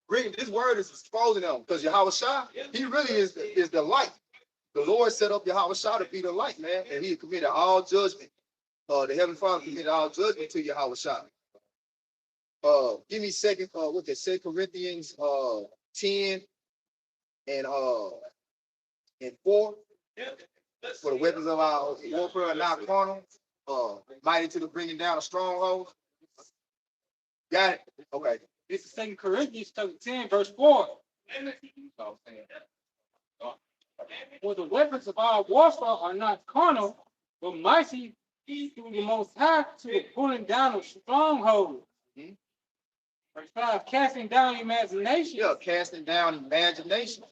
This word is exposing them because Yahweh Shah, he really is the light. The Lord set up Yahweh Shah to be the light, man, and he committed all judgment. The Heavenly Father committed all judgment to Yahweh Shah. Give me second, 2 Corinthians 10 and 4. For the weapons of our warfare are not carnal, mighty to the bringing down of strongholds. Got it? Okay. This is 2 Corinthians 10, verse 4. For the weapons of our warfare are not carnal, but mighty through the Most High to the pulling down of strongholds. Mm-hmm. Verse 5, casting down imagination. Yeah, casting down imagination.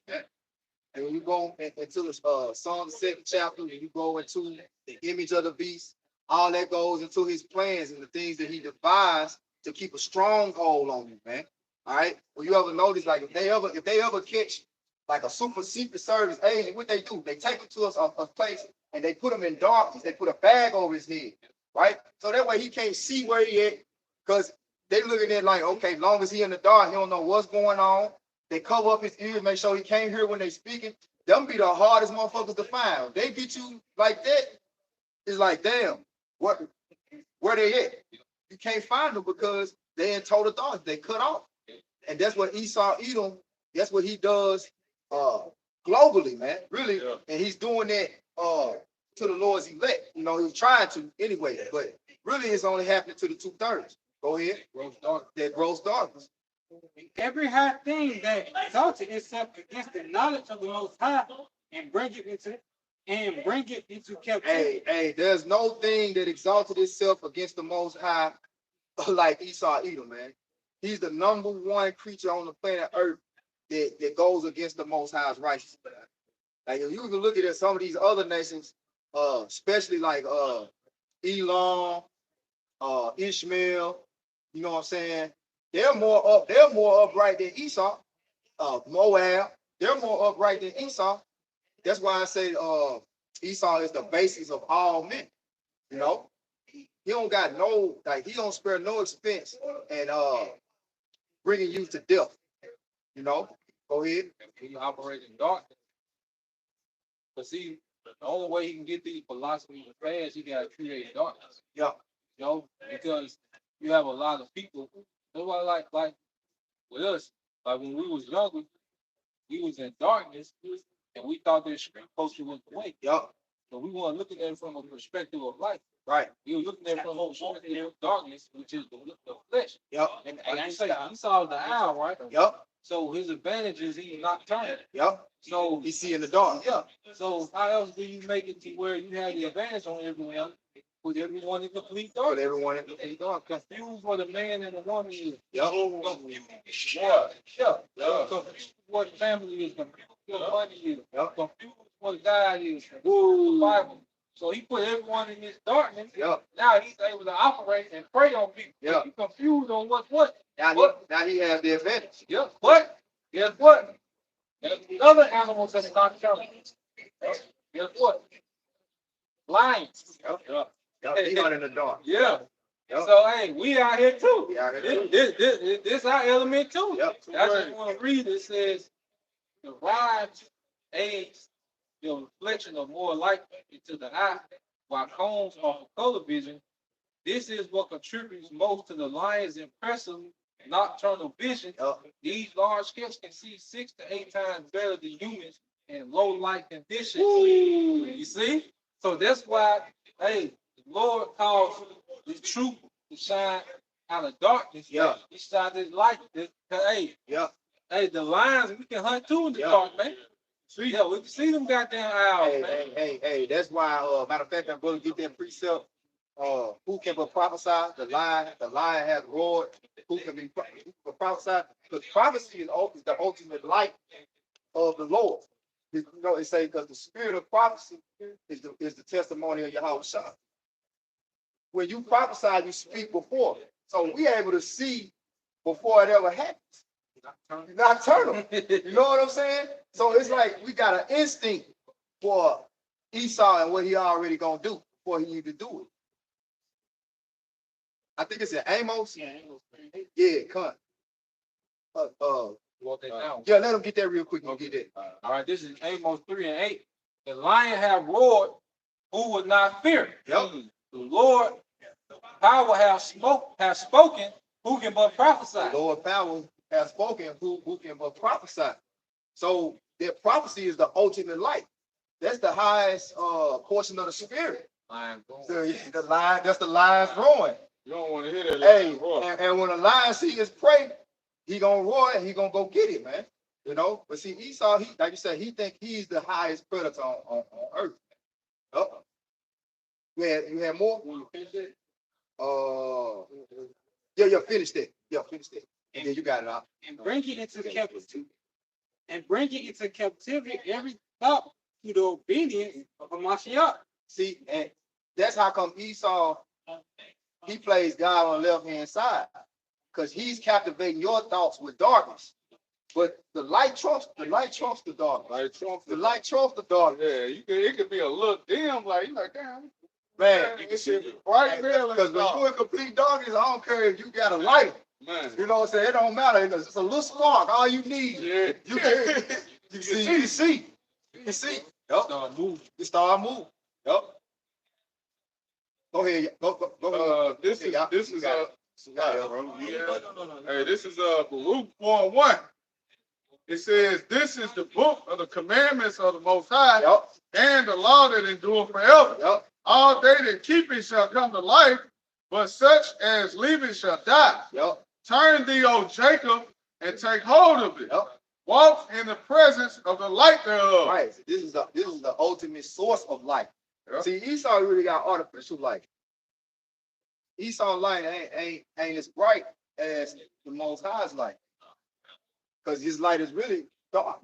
And when you go into the Psalm 2nd chapter, and you go into the image of the beast, all that goes into his plans and the things that he devised to keep a stronghold on you, man. All right. Well, you ever notice, like, if they ever catch like a super secret service agent, what they do? They take him to a place and they put him in darkness. They put a bag over his head, right? So that way he can't see where he at, because they looking at like, okay, as long as he in the dark, he don't know what's going on. They cover up his ears, make sure he can't hear when they speaking. Them be the hardest motherfuckers to find. They get you like that, it's like, damn, where they at? You can't find them because they in total darkness. They cut off. And that's what Esau Edom, that's what he does globally, man. Really. Yeah. And he's doing that to the Lord's elect. You know, he was trying to anyway, but really it's only happening to the 2/3. Go ahead. That gross darkness. Every high thing that exalted itself against the knowledge of the Most High and bring it into captivity. Hey, there's no thing that exalted itself against the Most High like Esau Edom, man. He's the number one creature on the planet Earth that goes against the Most High's righteousness. Like, if you can look at some of these other nations, especially like Elam, Ishmael, you know what I'm saying? They're more upright than Esau. Moab, they're more upright than Esau. That's why I say Esau is the basis of all men. You know, he don't got no, like, he don't spare no expense and bringing you to death. You know, go ahead. He operates in darkness. But see, the only way he can get these philosophies to pass, he got to create darkness. Yeah. You know, because you have a lot of people. Nobody like with us. Like when we was younger, we was in darkness, and we thought that street culture was the way. Yeah. So we weren't looking at it from a perspective of life. Right. We were looking at it from a perspective of darkness, which is the flesh. Yep. And like you say, he saw the owl, right? Yep. So his advantage is he's nocturnal. Yep. So he see in the dark. Yeah. So how else do you make it to where you have the advantage on everyone? Put everyone in complete dark. Put everyone in complete dark. Confused what a man and a woman is. Yep. Confused what family is. Confused what money is. Yep. Confused what God is. The Bible. So he put everyone in this darkness. Yep. Now he's able to operate and prey on people. Yep. He's confused on what's what. Now he has the advantage. Yep. But guess what? There's other animals that are not counted. Guess what? Lions. Yep. He out in the dark. Yeah. Yep. So hey, we out here too. We out here too. This our element too. Yep. I just want to read. It says the rise aids the reflection of more light into the eye, while cones are for color vision. This is what contributes most to the lion's impressive nocturnal vision. These large cats can see 6 to 8 times better than humans in low light conditions. Ooh. You see? So that's why, hey, the Lord calls the truth to shine out of darkness. Yeah. He shines his light. Hey, hey, the lions, we can hunt too in the dark, man. Yeah, we can see them goddamn owls, man. Hey, that's why, matter of fact, I'm going to get that precept. Who can but prophesy? The lion has roared. Who can prophesy? Because prophecy is the ultimate light of the Lord. You know, it says because the spirit of prophecy is the testimony of Yahweh Shah. When you prophesy, you speak before. So we are able to see before it ever happens. Nocturnal. You know what I'm saying? So it's like we got an instinct for Esau and what he already gonna do before he even do it. I think it's in Amos. Yeah, cut. Yeah, let him get that real quick. Get that. All right, this is Amos 3:8. The lion have roared, who would not fear? Yep. The Lord power have spoken, who can but prophesy? The Lord power has spoken, who can but prophesy. So that prophecy is the ultimate light. That's the highest portion of the spirit. So the lion, that's the lion's roaring. You don't want to hear that. Hey, and when a lion see his prey, he gonna roar and he gonna go get it, man. You know, but see, Esau, he, like you said, he think he's the highest predator on earth. Oh, you had more? Yeah, finish that. Yeah, finish that. And then you got it out. And bring it into captivity. and bringing into captivity every thought to the obedience of a Mashiach. See, and that's how come Esau, he plays God on the left-hand side. Because he's captivating your thoughts with darkness. But the light trumps the darkness. The light trumps the darkness. Yeah, it could be a little dim, like you like, damn, Man, it should be right there. because when you're in complete darkness, I don't care if you got a light. Man, You know what I'm saying? It don't matter. It's just a little spark. All you need. yeah, You see. Yup. Start moving. You start moving. Yup. Go ahead. Go ahead. this is Yeah, this you is got a it. You got it, bro. No. hey, this is Baruch 4:1. It says, "This is the book of the commandments of the Most High, Yup. and the law that endure forever. Yup. All they that keep it shall come to life, but such as leave it shall die. Yup. Turn thee, O Jacob, and take hold of it. Yup. Walk in the presence of the light thereof." Right. This is the ultimate source of life. Yep. See, Esau really got artificial light. Esau's light ain't as bright as the Most High's light, because his light is really dark.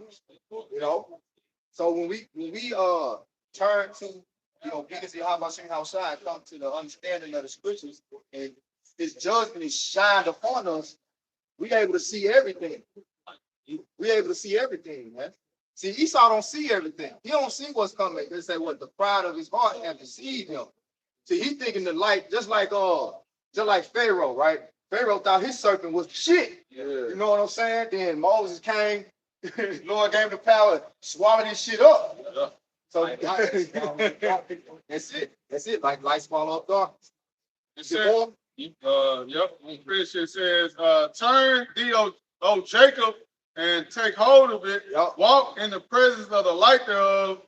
You know. So when we turn to obedience to Yahweh, come to the understanding of the scriptures, and His judgment is shined upon us, we able to see everything. We able to see everything, man. See, Esau don't see everything. He don't see what's coming. They say what the pride of his heart have deceived him. See, he thinking the light, just like Pharaoh, right? Pharaoh thought his serpent was shit. Yeah. You know what I'm saying? Then Moses came, the Lord gave him the power, swallowed his shit up. Yeah. So that's it. Like light swallow up darkness. It says, yep, it says, "Turn thee, O Jacob, and take hold of it. Yep. Walk in the presence of the light thereof,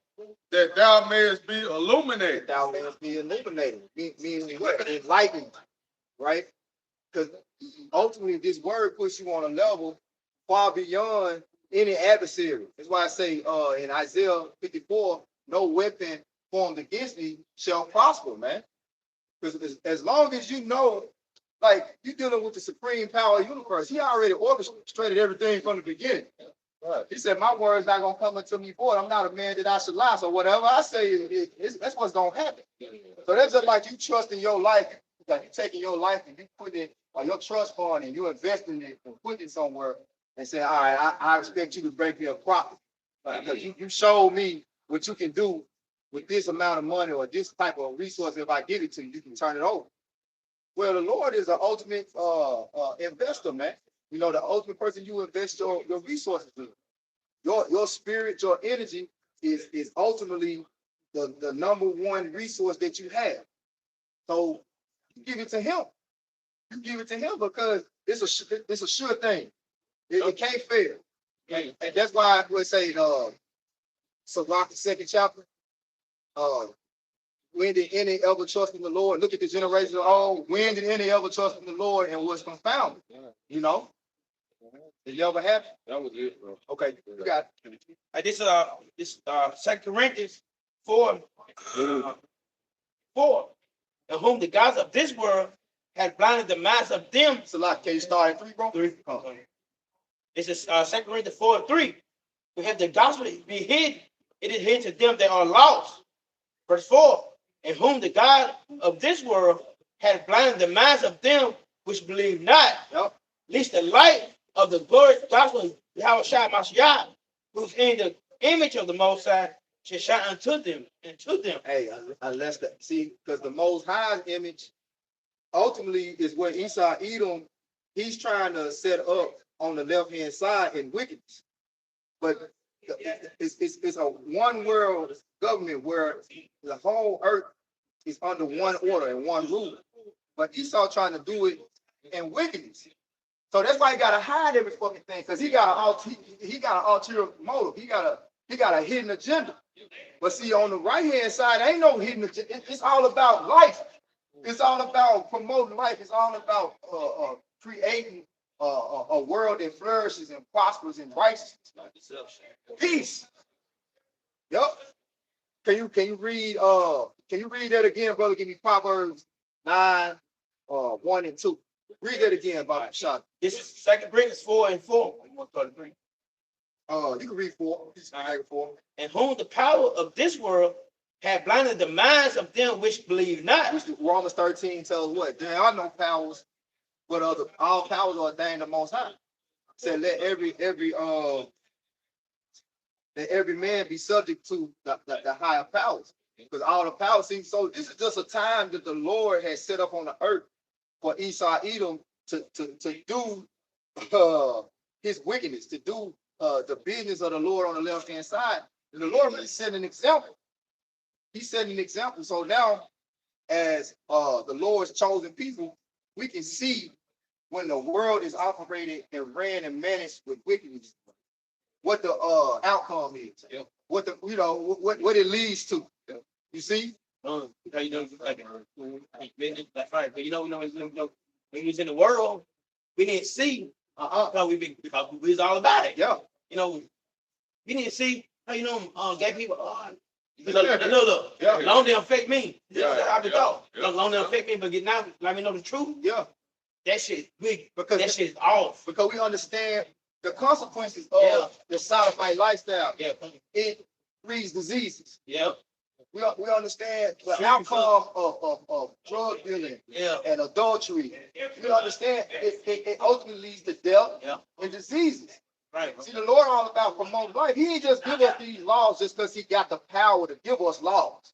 that thou mayest be illuminated." Thou mayest be illuminated, meaning what? Enlightened, right? Because ultimately, this word puts you on a level far beyond any adversary. That's why I say in Isaiah 54, no weapon formed against me shall prosper, man. Because as long as you know, like you're dealing with the supreme power of the universe, he already orchestrated everything from the beginning. Right. He said, my word's not going to come unto me void. I'm not a man that I should lie. So whatever I say, that's what's going to happen. So that's just like you trusting your life, like you taking your life and you put it on your trust fund and you investing it and putting it somewhere and saying, all right, I expect you to break me a profit. Because you showed me what you can do with this amount of money or this type of resource. If I give it to you, you can turn it over. Well, the Lord is an ultimate investor, man. You know, the ultimate person you invest your resources in. Your spirit, your energy is ultimately the number one resource that you have. So you give it to him. You give it to him because it's a sure thing. It can't fail. And that's why I would say, Sirach, the 2nd chapter, when did any ever trust in the Lord? Look at the generation of old. When did any ever trust in the Lord and was confounded? You know? Did you ever happen? That was it, bro. Okay, you got it. This 2 Corinthians 4, 4, in whom the gods of this world had blinded the minds of them. It's a lot. Can you start at 3, bro? 3. This is 2 Corinthians 4:3. We have the gospel be hid. It is hid to them that are lost. Verse 4. In whom the God of this world had blinded the minds of them which believe not. Yep. Lest the light of the glorious gospel of Yahweh Shai Mashiach, who's in the image of the Most High, shall shine unto them. Hey, unless because the Most High's image ultimately is what Esau Edom, he's trying to set up on the left-hand side in wickedness. But it's a one world government where the whole earth is under one order and one rule. But Esau trying to do it in wickedness. So that's why he gotta hide every fucking thing, because he got an ulterior motive. He got a hidden agenda. But see, on the right-hand side, ain't no hidden agenda. It's all about life. It's all about promoting life. It's all about creating a world that flourishes and prospers and righteousness. Peace. Yep. Can you read that again, brother? Give me Proverbs 9, 1 and 2. Read that again, Bob Shot. This is 2 Corinthians 4:4. You can read 4. All right, 4. And whom the power of this world have blinded the minds of them which believe not. Romans 13 tells us what? There are no powers, but all powers are ordained the Most High. Said let every man be subject to the higher powers, because all the powers. See, so this is just a time that the Lord has set up on the earth for Esau Edom to do his wickedness, to do the business of the Lord on the left hand side. And the Lord really set an example. He set an example. So now, as the Lord's chosen people, we can see when the world is operated and ran and managed with wickedness, what the outcome is. Yeah. What the what it leads to. Yeah. You see? That's right. But when we was in the world, we didn't see because we was all about it. Yeah. We didn't see how gay people look. Yeah. Long they affect me. Yeah. Long they affect me, but get now, let me know the truth. Yeah. That shit big. Because that shit's off. Because we understand the consequences of the sodomite lifestyle. Yeah. It breeds diseases. Yeah. We understand the outcome of drug dealing and adultery. We understand it ultimately leads to death and diseases. Right. See, the Lord all about promoting life. He ain't just give us these laws just because he got the power to give us laws.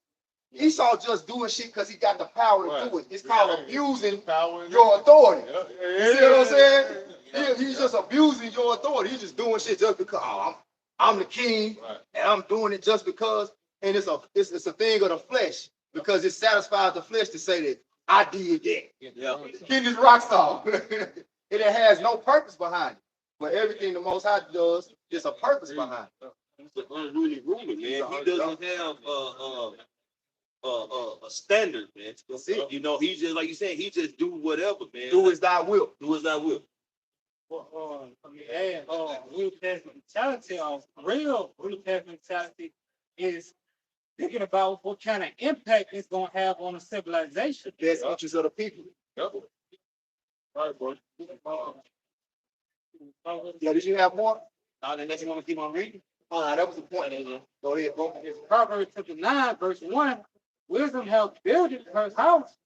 Esau just doing shit because he got the power to do it. It's called abusing your authority. You see what I'm saying? He's just abusing your authority. He's just doing shit just because I'm the king and I'm doing it just because. And it's a thing of the flesh, because it satisfies the flesh to say that I did that. Yeah. King is rock star. It has no purpose behind it. But everything the Most High does, there's a purpose behind it. He's an unruly ruler, man. He doesn't have a standard, man. That's it. He's just like you said. He just do whatever, man. Do as thy will. Do as thy will. Real past mentality, real past mentality is thinking about what kind of impact it's going to have on a civilization. Best interest of the people. Yep. Right, boy. Yeah, did you have more? Unless you want to keep on reading. That was the point. Go ahead, bro. It's Proverbs chapter 9, verse 1. Wisdom hath builded her house.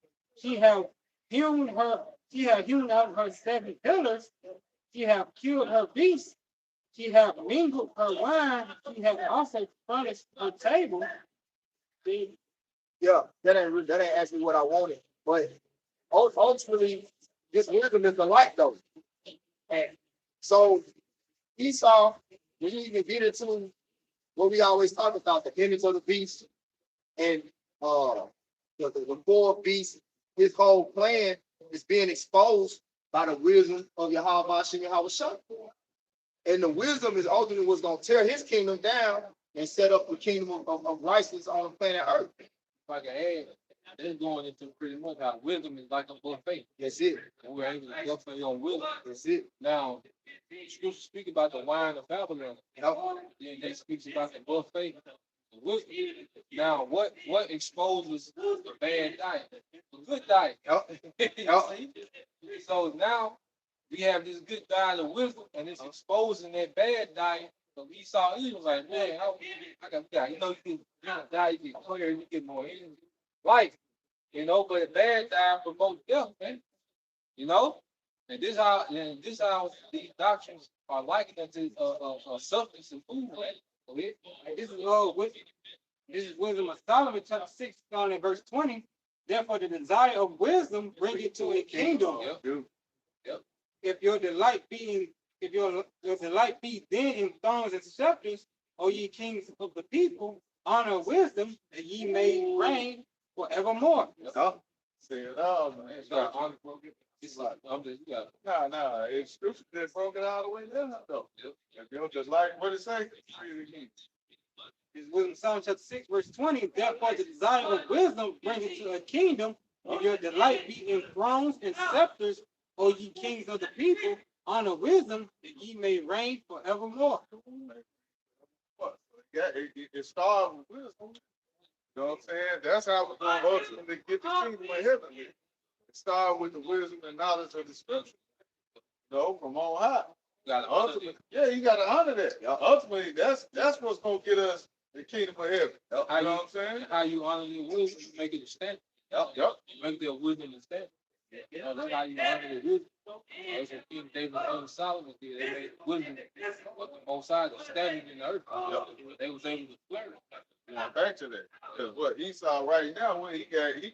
She have hewn out her 7 pillars. She have cured her beasts. She have mingled her wine. She have also furnished her table. Yeah, that ain't actually what I wanted. But ultimately, this wisdom is the light, though. And so Esau, we didn't even get into what we always talk about, the image of the beast and the 4 beasts. His whole plan is being exposed by the wisdom of Yahweh Shah. And the wisdom is ultimately what's going to tear his kingdom down and set up the kingdom of righteousness on the planet Earth. If I can add, that's going into pretty much how wisdom is like a buffet. That's it. And we're able to buffet on wisdom. That's it. Now, scripture speak about the wine of Babylon. Then they speaks about the buffet. Now, what exposes the bad diet? A good diet. So now we have this good diet of wisdom, and it's exposing that bad diet. So Esau, he was like, man, I got that. You can die, you get clear, you get more life. But a bad diet promotes death, man. And this how these doctrines are likened to substance and food, man. And this is wisdom of Solomon, chapter 6, starting at verse 20. Therefore, the desire of wisdom bring it to a kingdom. Yep. If your delight be then in thrones and scepters, O ye kings of the people, honor wisdom, that ye may reign forevermore. See it all, man. It's scripture that broke it all the way down, though. If you don't just like what it say, read it again. This is wisdom, Psalm chapter 6, verse 20. Therefore, the desire of wisdom bring it to a kingdom. If your delight be in thrones and scepters, O ye kings of the people, honor wisdom, that ye may reign forevermore. Yeah, it started with wisdom. You know what I'm saying? That's how we're going to ultimately get the kingdom of heaven. It started with the wisdom and knowledge of the scripture. From on high. Got Ultimately, yeah, you got to honor that. Ultimately, that's what's gonna get us the kingdom of heaven. You know what I'm saying? how you honor your wisdom, you make it a standard. Yep. You make their wisdom a standard. That's how you honor the wisdom. That's what King David and Solomon did. They made wisdom what the most high, the standard in the earth. They was able to flourish. Going back to that, because what Esau right now, what he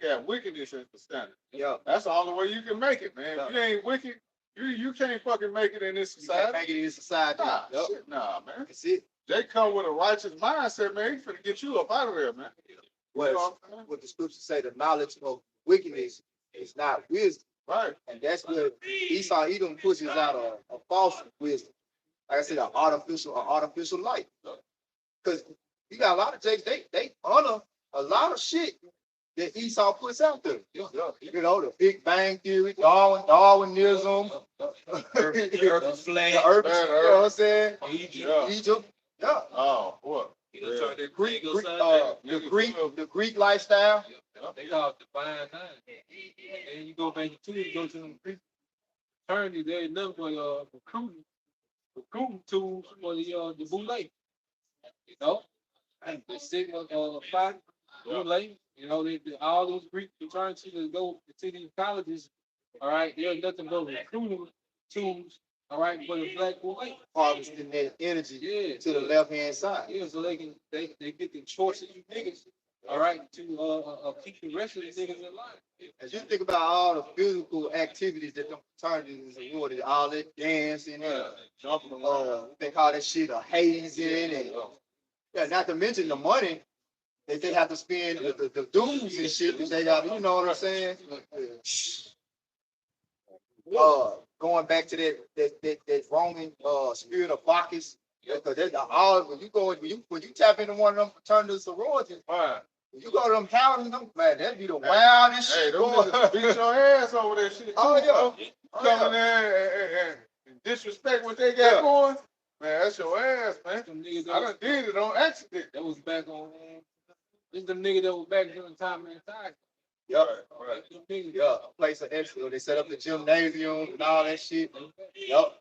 got wickedness as the standard. Yeah. That's the only way you can make it, man. If you ain't wicked, you can't fucking make it in this society. Make it in society. Nah, shit, nah, man. That's it. They come with a righteous mindset, man. He's finna get you up out of there, man. What the scriptures say, the knowledge of wickedness is not wisdom. Right. And that's where Esau Edom pushes out a false wisdom. Like I said, an artificial light. Because you got a lot of jakes, they honor a lot of shit that Esau puts out there. You know, the Big Bang Theory, Darwinism, The earth is flat. the earth, you know what I'm saying? Egypt. Yeah. Oh, what? The Greek lifestyle. They call it divine nine. And you go back to you go to them Greek attorneys, there ain't nothing but recruiting tools for the bootleg. You know? And the Sigma Phi, bootleg, you know, all those Greek attorneys that go to these colleges, all right, there's nothing but recruiting tools, all right, for the black bootleg. Harvesting that energy to the left hand side. Yeah, so they get the choice of you niggas, all right, to keep the rest of these niggas in line. As you think about all the physical activities that them fraternities awarded, all that dancing and they call that shit a hazing and not to mention the money that they have to spend the dues and shit that they got, you know what I'm saying? Going back to that Roman spirit of Bacchus, because that's all when you tap into one of them fraternity sororities, when you go to them houses, man, that'd be the wildest Hey, shit. them niggas beat your ass over that shit. Oh, yeah. Come in there and disrespect what they got going. Man, that's your ass, man. I done did it on accident. That was back on. This the nigga that was back during time and time. Yeah, right. Yeah, a place of excellence. They set up the gymnasium and all that shit. Yep.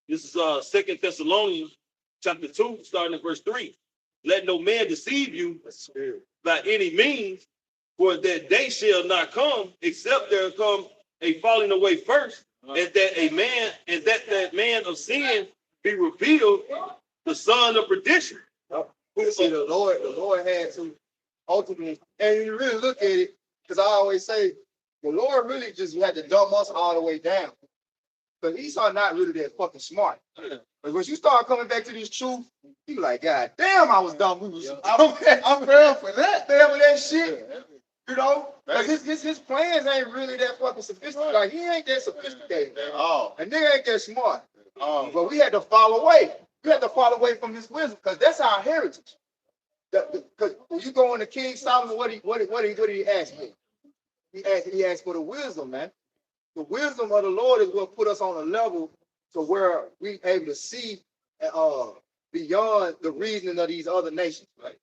This is 2 Thessalonians chapter 2, starting at verse 3. Let no man deceive you by any means, for that day shall not come, except there come a falling away first, and that man of sin be revealed, the son of perdition. See, the Lord had to ultimately, and you really look at it, because I always say, the Lord really just had to dumb us all the way down. But Esau not really that fucking smart. But when you start coming back to this truth, you like, God damn, I was dumb. I'm fair for that. Fair for that shit. You know? Like his plans ain't really that fucking sophisticated. Like, he ain't that sophisticated. Oh. And nigga ain't that smart. But we had to fall away. We had to fall away from his wisdom, because that's our heritage. Because when you go into King Solomon, what did he ask me? He asked for the wisdom, man. The wisdom of the Lord is what put us on a level to where we able to see beyond the reasoning of these other nations. Right?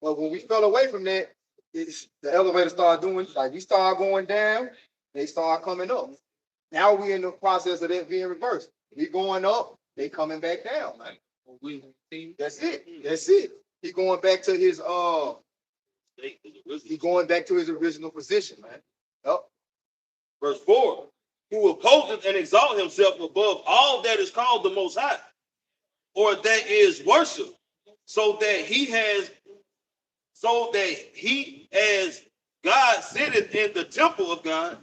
But when we fell away from that, the elevator started doing, like, we started going down, they start coming up. Now we in the process of that being reversed. We going up, they coming back down. Man. That's it. He going back to his original position, man. Yep. Verse 4. Who opposes and exalts himself above all that is called the Most High, or that is worship, so that he as God sitteth in the temple of God,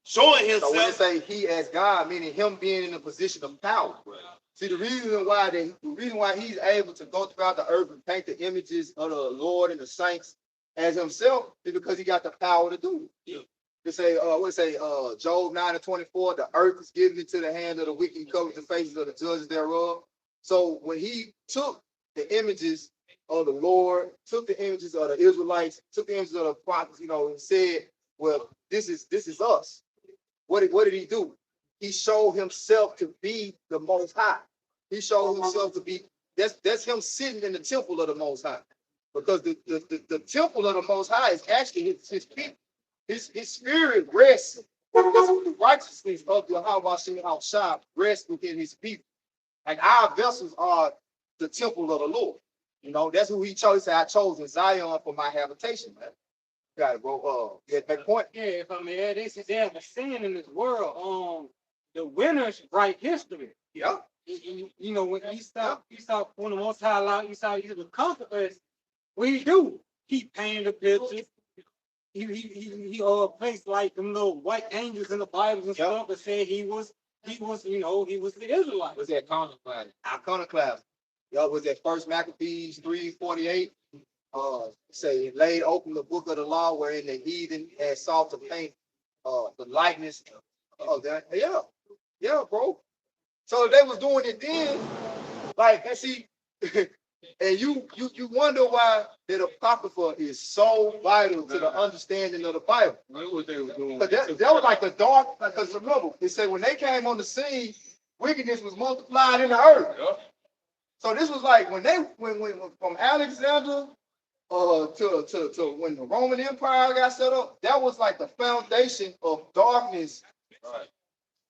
showing himself. So when they say he as God, meaning him being in a position of power. See, the reason why he's able to go throughout the earth and paint the images of the Lord and the saints as himself is because he got the power to do it. Yeah. They say, Job 9:24, the earth is given into the hand of the wicked and covers the faces of the judges thereof. So when he took the images of the Lord, took the images of the Israelites, took the images of the prophets, and said, well, this is us. What did he do? He showed himself to be the Most High. He showed himself to be, that's him sitting in the temple of the Most High. Because the temple of the Most High is actually his people. His spirit rests The righteousness of Yahweh Shah rests within his people. Like our vessels are the temple of the Lord. You know, that's who he chose. He said, I chose in Zion for my habitation, man. Got it, bro. Get that point? Yeah, if I may add, they said there's a sin in this world. The winners write history. Yeah. You know, when when the Most High allowed Esau to conquer us, what he do? He painted the pictures. He placed like them little white angels in the Bibles and stuff, and said he was the Israelite. Was that iconoclasm? Iconoclasm. Was that First Maccabees 3:48? Say laid open the book of the law wherein the heathen had sought to paint the likeness of that. Yeah, bro. So they was doing it then, like, and see, and you wonder why that Apocrypha is so vital to the understanding of the Bible. What they were doing. But that was like the dark, because remember, they said when they came on the scene, wickedness was multiplied in the earth. Yeah. So this was like when from Alexander to when the Roman Empire got set up, that was like the foundation of darkness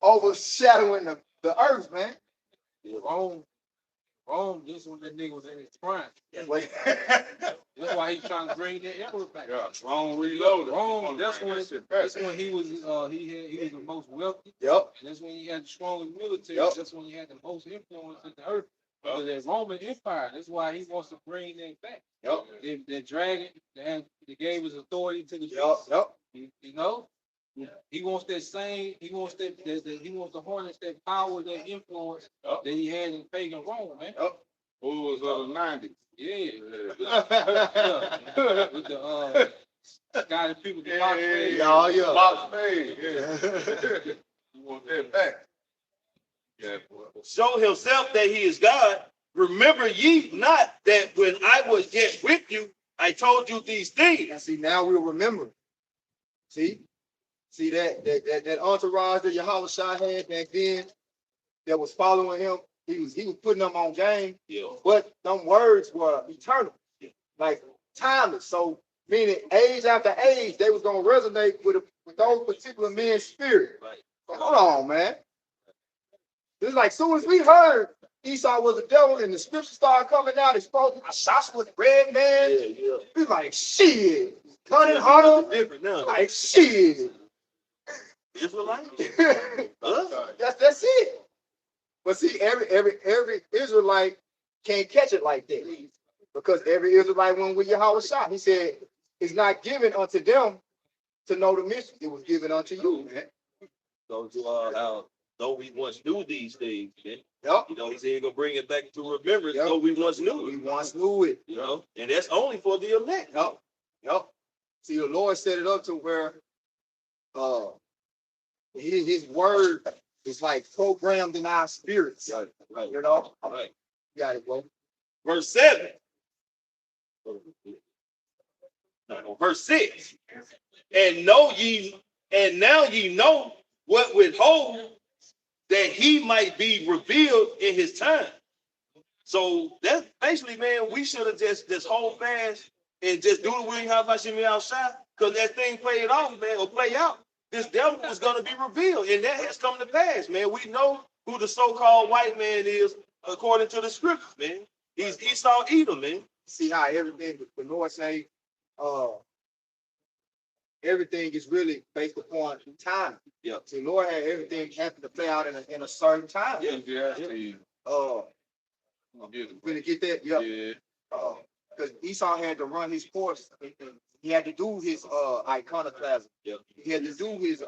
overshadowing the earth, man. Rome, this when that nigga was in his prime. Wait. That's why he's trying to bring that emperor back. Yeah, Rome reloaded. Rome, that's when he was he was the most wealthy. Yep. And that's when he had the strongest military. Yep. That's when he had the most influence in the earth. Because that Roman Empire, that's why he wants to bring that back. Yep. That dragon, they gave his authority to the Yep. You know? He wants that same, he wants to harness that power, that influence that he had in pagan Rome, man. Yep. Who was of the 90s? Yeah. With the guy that people can box fade. Yeah. Box fade. Yeah. You want that back. Yeah, boy. Show himself that he is God. Remember ye not that when I was yet with you, I told you these things. And see, now we'll remember. See that entourage that Yahweh Shah had back then that was following him. He was putting them on game. Yeah. But them words were eternal, like timeless. So meaning age after age, they was gonna resonate with those particular men's spirit. Right. So hold on, man. It's like soon as we heard Esau was a devil and the scripture started coming out, exposing Joshua the red man. Yeah. We like shit. Hunting hunter. Different now. Like shit. Israelite? That's it. But see, every Israelite can't catch it like that. Because every Israelite went with Yahweh Shah. He said, it's not given unto them to know the mystery. It was given unto you, man. So to how though we once knew these things, man. Yep. You know, he said he's gonna bring it back to remembrance, Yep. though we once knew We it. once knew it. You know, and that's only for the elect. Yep. See, the Lord set it up to where his word is like programmed in our spirits. Right. You know? Right. Got it, bro. Verse 7. Verse 6. And now ye know what withhold that he might be revealed in his time. So that's basically, man, we should have just hold fast and just do the will how much me outside, because that thing played off, man, or play out. This devil was going to be revealed, and that has come to pass, man. We know who the so-called white man is according to the scriptures, man. He's Esau Edom, man. See how everything the Lord say, everything is really based upon time. Yeah. See, the Lord had everything happen to play out in a certain time. Yeah. Gonna get that? Yep. Yeah. Because Esau had to run his course. He had to do his iconoclasm. Yeah. He had to do his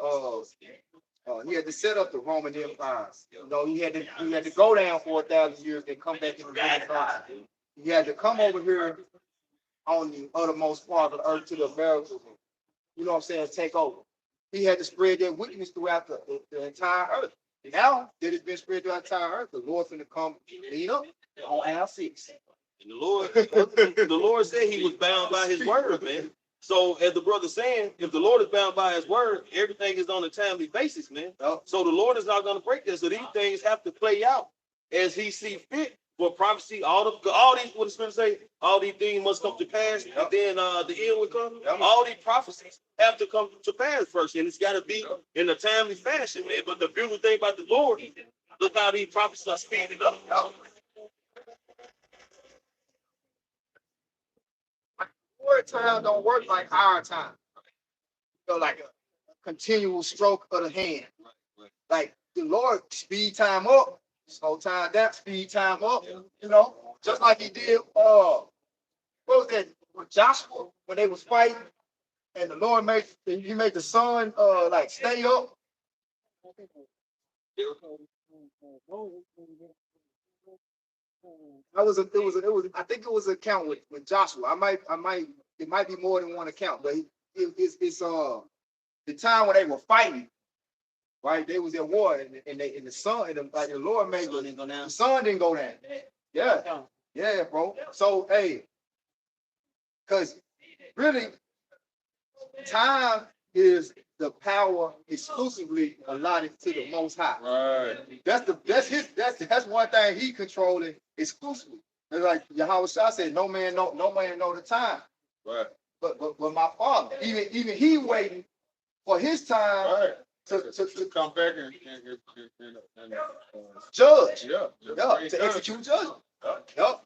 he had to set up the Roman Empire. You know, he had to go down for 1,000 years and come back to the Renaissance. He had to come over here on the uttermost part of the earth to the Americas. You know what I'm saying? Take over. He had to spread that wickedness throughout the entire earth. Now that it's been spread throughout the entire earth, the Lord's going to come lead up on our 6. And the Lord said he was bound by his word, man. So as the brother saying, if the Lord is bound by his word, everything is on a timely basis, man. Oh. So the Lord is not going to break this. So these things have to play out as he see fit for prophecy, all these, what the Spirit say, all these things must come to pass, and then the end will come. All these prophecies have to come to pass first, and it's got to be in a timely fashion, man. But the beautiful thing about the Lord, look how these prophecies are speeding up. Lord time don't work like our time. You know, like a continual stroke of the hand. Like the Lord speed time up, slow time down, speed time up. You know, just like he did. What was that with Joshua when they was fighting, and the Lord made the sun like stay up. I think it was an account with Joshua. It might be more than one account, but it's the time when they were fighting, right? They was at war, and the sun, like the Lord made the sun didn't go down. Yeah, bro. So hey, because really, time is the power exclusively allotted to the Most High. Right. That's one thing he controlling exclusively. It's like Yahweh Shah said, no man know the time. Right. But my Father, even he waiting for his time Right. to come back and judge. Yeah. To execute judgment. Yep.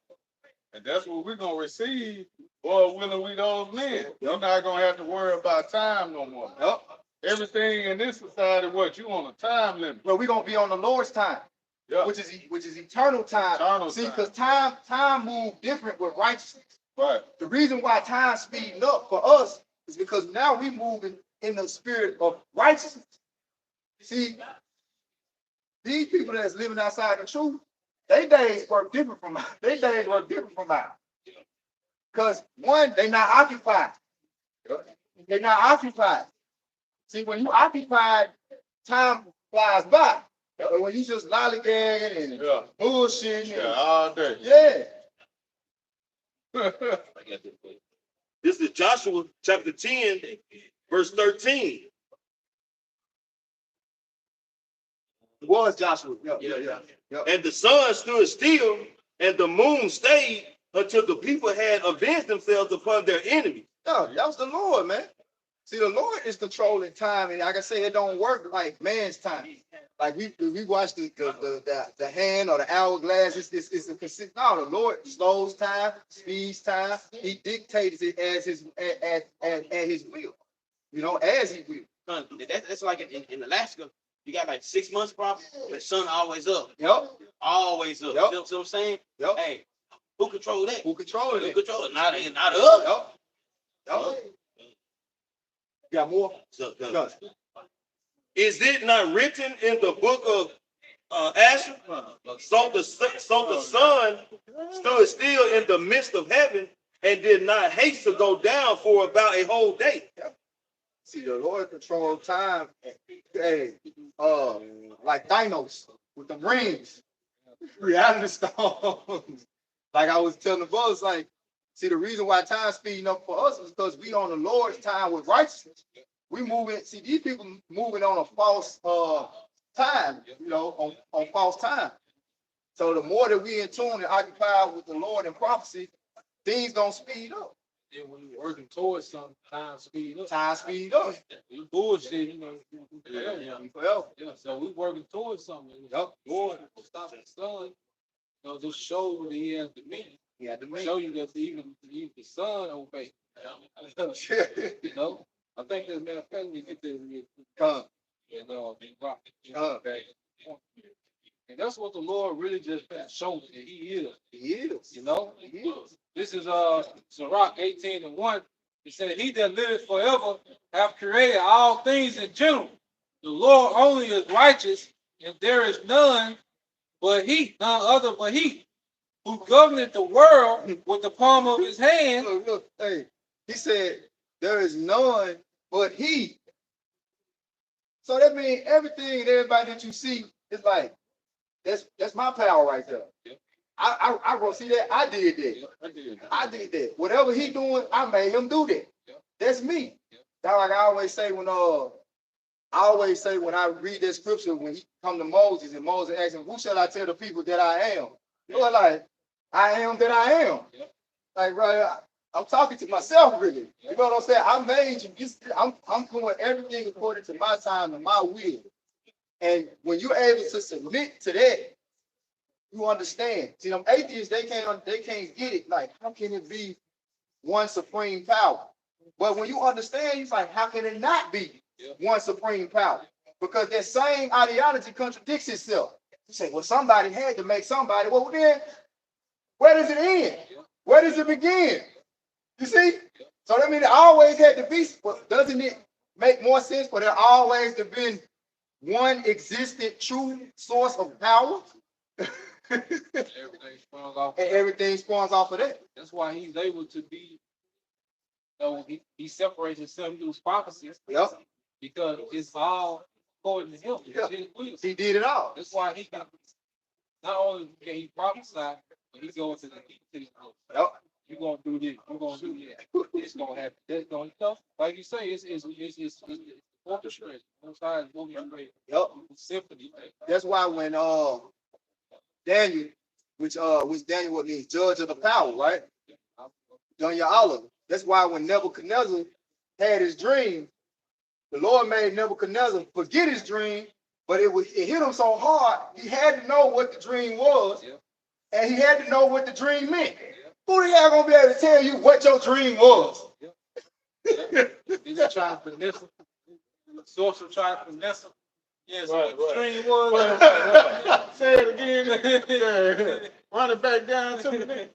And that's what we're gonna receive. Or when we don't live, you're not gonna have to worry about time no more. Yep. Everything in this society, what you on a time limit? Well, we're gonna be on the Lord's time, which is eternal time. See, because time moves different with righteousness. Right. The reason why time speeding up for us is because now we moving in the spirit of righteousness. See, these people that's living outside the truth, their days work different from ours. Because one, they're not occupied. They're not occupied. See, when you occupied, time flies by. But when you just lollygagging and bullshitting, all day. This is Joshua chapter 10, verse 13. It was Joshua. And the sun stood still, and the moon stayed until the people had avenged themselves upon their enemies. No, that was the Lord, man. See, the Lord is controlling time, and like I say, it don't work like man's time. Like we watch the hand or the hourglass. It's a consistent. No, the Lord slows time, speeds time. He dictates it as his will. You know, as he will. That's like in Alaska. You got like 6 months probably, but the sun always up. Yep. Always up. Yep. You know what I'm saying? Yep. Hey, who control that? Who control it? Who control it? Not us. Yep. Got more? Is it not written in the book of Asher? So the sun stood still in the midst of heaven and did not haste to go down for about a whole day. See, the Lord controls time. Hey, like Thanos with the rings, reality stones. Like I was telling the brothers, like, see, the reason why time speeding up for us is because we on the Lord's time with righteousness. We moving. See, these people moving on a false time. You know, on false time. So the more that we in tune and occupied with the Lord and prophecy, things don't speed up. Then when you're working towards something, time speed up. Time speed up. You bullshit, you know. Well, So we working towards something. Yep. Lord, stop the sun. You know, just show you that he has the meaning. He had to make. Show you that even the sun obey. You know, I think as a matter of fact, we get there, and that's what the Lord really just showed that he is. He is. You know? He is. This is Sirach 18:1. It said, he that liveth forever hath created all things in general. The Lord only is righteous, and there is none other but he, who governeth the world with the palm of his hand. Look, hey, he said, there is none but he. So that means everything and everybody that you see is like, that's my power right there. I wrote, see that? I did that. I did that. Whatever he doing, I made him do that. That's me. That's like I always say when I read that scripture, when he come to Moses and Moses asks him, who shall I tell the people that I am? You're like, I am that I am. Like, right, I'm talking to myself, really. You know what I'm saying? I made you. I'm doing everything according to my time and my will. And when you're able to submit to that, you understand. See, them atheists, they can't get it. Like, how can it be one supreme power? But when you understand, it's like, how can it not be one supreme power? Because that same ideology contradicts itself. You say, well, somebody had to make somebody. Well, then, where does it end? Where does it begin? You see? So that means it always had to be. Well, doesn't it make more sense for there always to be one existent true source of power? Everything sprung off. And everything spawns off of that. That's why he's able to be, he separates himself into his prophecies. Yep. Because it's all according to him. Yeah. It's He did it all. That's why he can, not only can he prophesy, but he goes to the details. Yep. You're gonna do this, you're gonna do that. It's gonna happen. That's gonna, like you say, it's orchestrated. Both sides orchestrated. Yep. Symphony. That's why when Daniel, which Daniel what means judge of the power, right? Daniel Oliver. That's why when Nebuchadnezzar had his dream, the Lord made Nebuchadnezzar forget his dream, but it hit him so hard, he had to know what the dream was, and he had to know what the dream meant. Who the hell gonna be able to tell you what your dream was? He's trying to finesse him. Sorcerer trying to finesse him. Yes, Right, what the right. dream was. Say it again. Run it back down to me.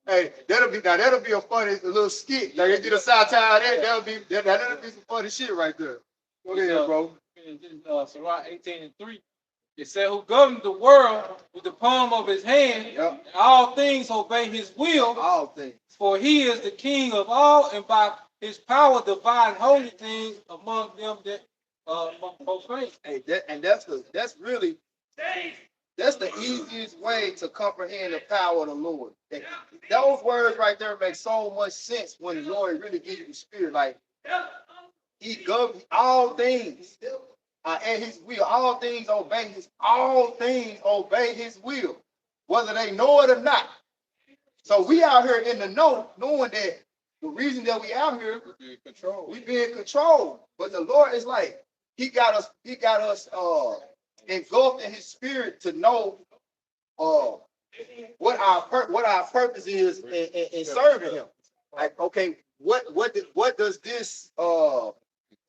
Hey, that'll be a funny little skit. Like they did a satire of that. That'll be some funny shit right there. Go ahead, bro. Sirach 18:3. It said, who governed the world with the palm of his hand, and all things obey his will, All things. for he is the king of all, and by his power divide holy things among them that profane. Hey, that's the easiest way to comprehend the power of the Lord. Those words right there make so much sense when the Lord really gives you the spirit. Like he governs all things. And his will, all things obey his will, whether they know it or not. So we out here in the know, knowing that the reason that we out here, we being controlled. But the Lord is like, he got us engulfed in his spirit to know what our purpose is in serving him. Like, okay, what does this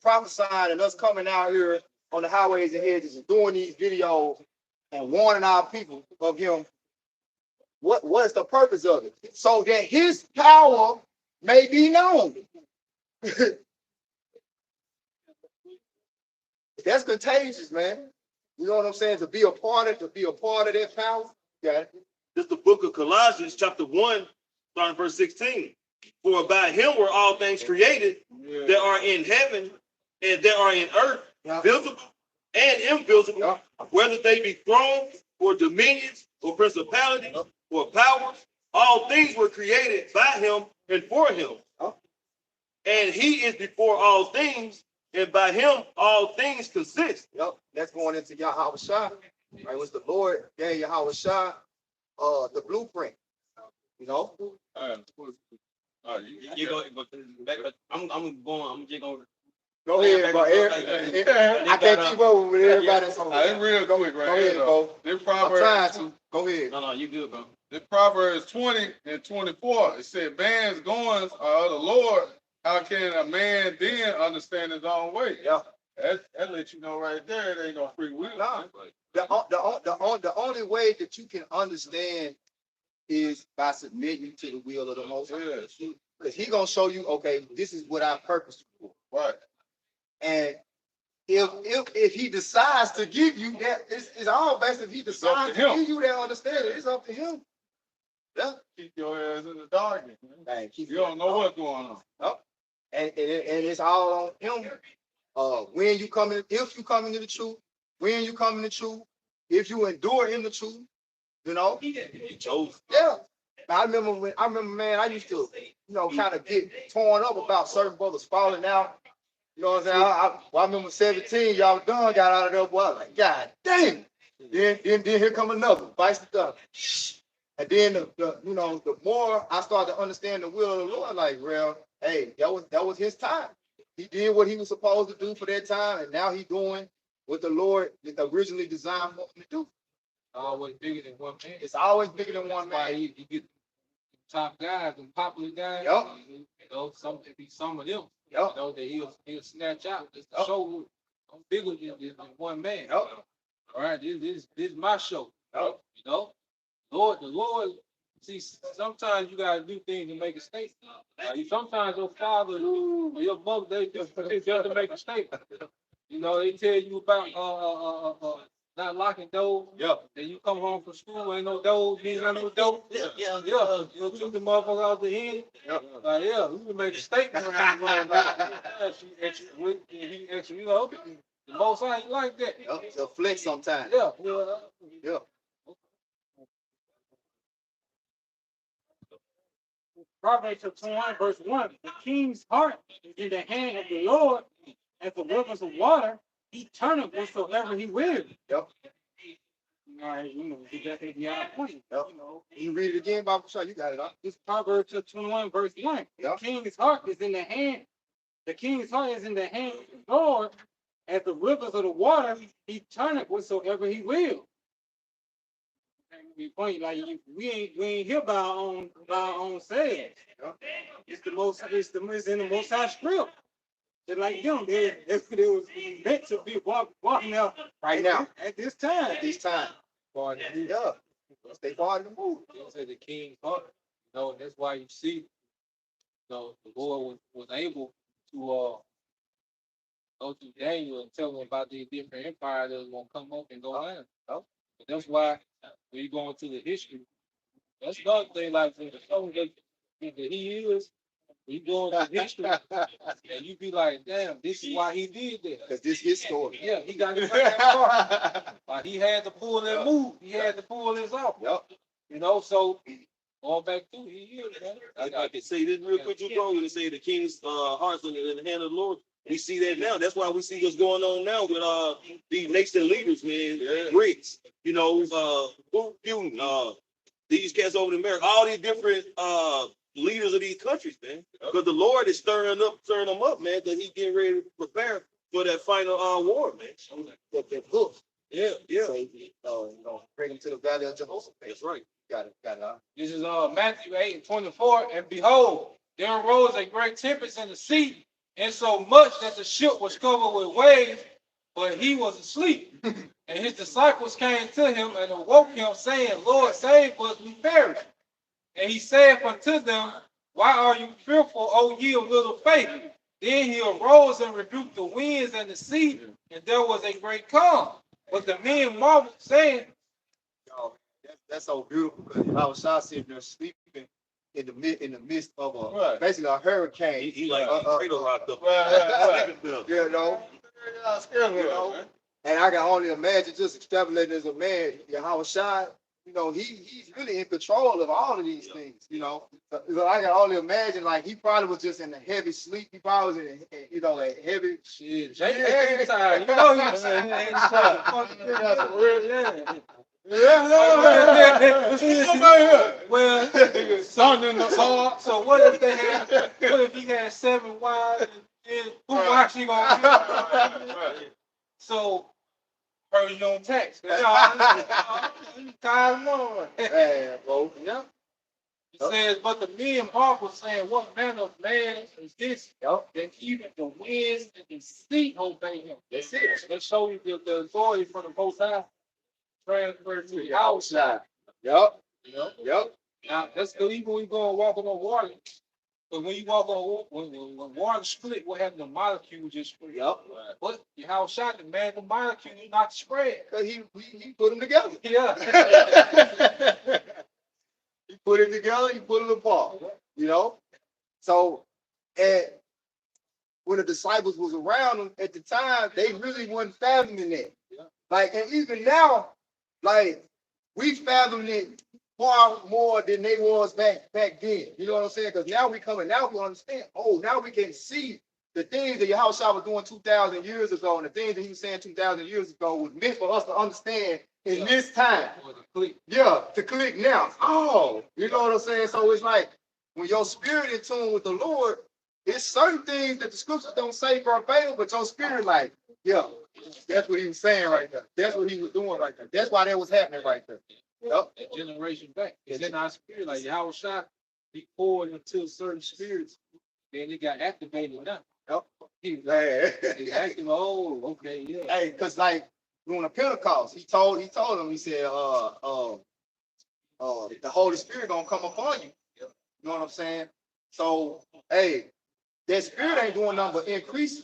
prophesying and us coming out here on the highways and hedges and doing these videos and warning our people of him, what's the purpose of it? So that his power may be known. That's contagious, man. You know what I'm saying? To be a part of that power. Yeah. This is the book of Colossians, chapter 1, starting verse 16. For by him were all things created that are in heaven and that are in earth, visible and invisible, whether they be thrones or dominions or principalities or powers, all things were created by him and for him. And he is before all things, and by him all things consist. Yep, that's going into Yahweh Shah. Right, was the Lord gave Yahweh Shah the blueprint. You know? You go back. I'm just gonna Go ahead, bro. I can't keep up with everybody. It's real quick, right? Go ahead, bro. This I'm trying Proverbs, to. Go ahead. No, you good, bro. this Proverbs 20 and 24. It said, man's goings are of the Lord. How can a man then understand his own way? Yeah. That lets you know right there it ain't no free will. Nah. The only way that you can understand is by submitting to the will of the Most High. Because He's gonna show you, okay, this is what I purposed for. Right. And if he decides to give you that, it's all based if he decides to give you that understanding. It's up to him. Yeah. Keep your ass in the darkness. Man, You don't know what's going on. And it's all on him. When you come in, if you come into the truth, when you come in the truth, if you endure in the truth, you know. You chose. Yeah. I remember, man, I used to, kind of get torn up about certain brothers falling out. You know what I'm saying? I remember 17, y'all done got out of there, boy. I was like, God damn. Then here come another. Vice the done. And then the more I started to understand the will of the Lord, like, well, hey, that was his time. He did what he was supposed to do for that time, and now he's doing what the Lord originally designed for him to do. Always bigger than one man. It's always bigger than one That's why man. you get top guys and popular guys. Yep. It be some of them. Yep. That he'll snatch out just to Yep. show I'm bigger than one man. Yep. All right, this is my show. Yep. The Lord. See, sometimes you gotta do things to make a statement. Sometimes your father or your mother they just to make a statement. They tell you about not locking doors. Yep. Then you come home from school, ain't no doors, ain't no doors. Yeah. You took the motherfucker out the end. Yep. We can make a statement around the most I ain't like that. Yep. It's a flex sometimes. Yeah. Yeah. Proverbs 21, verse 1. The king's heart is in the hand of the Lord, as the rivers of water, he turneth whatsoever he will. Yep. All right, that's the point. Yep. You read it again, Bible Shah, you got it, huh? This Proverbs 21, verse 1. Yep. The king's heart is in the hand of the Lord, as the rivers of the water, he turneth whatsoever he will. We point like we ain't here by our own saying. It's in the Most High script. Just like them, they was meant to be walking out Right now. at this time. At this time. Yeah. Stay far in the move. They say the king's heart. And that's why you see, the Lord was able to go to Daniel and tell him about the different empires that was gonna come up and go down. But that's why when you go into the history, that's another thing like the show that he is. You go into history and you be like, damn, this is why he did that. Because this is his story. Yeah, he got it right far. Like he had to pull that move. He had to pull this off. Yep. So going back to he is, man. I can say this real quick, you wrong. You say the king's hearts in the hand of the Lord. We see that now. That's why we see what's going on now with these nation leaders, man. Brits, Putin, these cats over in America, all these different leaders of these countries, man. Because the Lord is stirring them up, man, because he's getting ready to prepare for that final war, man. That hook. Yeah. So, bring them to the valley of Jehoshaphat. That's right. Got it. This is Matthew 8:24. And behold, there arose a great tempest in the sea, and so much that the ship was covered with waves, but he was asleep. And his disciples came to him and awoke him, saying, Lord, save us, we perish. And he said unto them, why are you fearful, O ye of little faith? Then he arose and rebuked the winds and the sea, and there was a great calm. But the men marveled, saying, that's so beautiful because I was shot sitting there sleeping in the midst of basically a hurricane. He like cradle rocked up. And I can only imagine just extrapolating as a man, Yahushua, he's really in control of all of these things, So I can only imagine, like, he probably was just in a heavy sleep. He probably was in, a heavy shit. Jay tired. He was saying, well, so what if he had 7 wives and who actually gonna be? So heard you on text. It says, but the men marvel, saying, what manner of man is this? That even the winds and the sea obey him. That's it. That show you the authority from the Most High transferred to the outside. Yep. Now that's good. Even when you go and walk on water, but when you walk on when water split, what happened? The molecule just split. Yep. But you how shot the man, the molecule not spread. Because he put them together. Yeah. He put it together, he put it apart. So, and when the disciples was around them at the time, they really wasn't fathoming that. Like, and even now, like, we fathom it far more than they was back then. You know what I'm saying? Because now we understand. Oh, now we can see the things that Yahushua was doing 2,000 years ago, and the things that he was saying 2,000 years ago was meant for us to understand in this time. Or the click. Yeah, to click now. Oh, you know what I'm saying? So it's like when your spirit in tune with the Lord, it's certain things that the scriptures don't say verbatim, but your spirit like, yeah, that's what he was saying right there. That's what he was doing right there. That's why that was happening right there. Yep. That generation back. It's in our spirit. Like Yahweh Shah, he poured into certain spirits, then it got activated now. Yep. He Man. acting, oh, okay, yeah. Hey, cause like during the Pentecost, he told him, he said, the Holy Spirit gonna come upon you. You know what I'm saying? So, hey, that spirit ain't doing nothing but increase.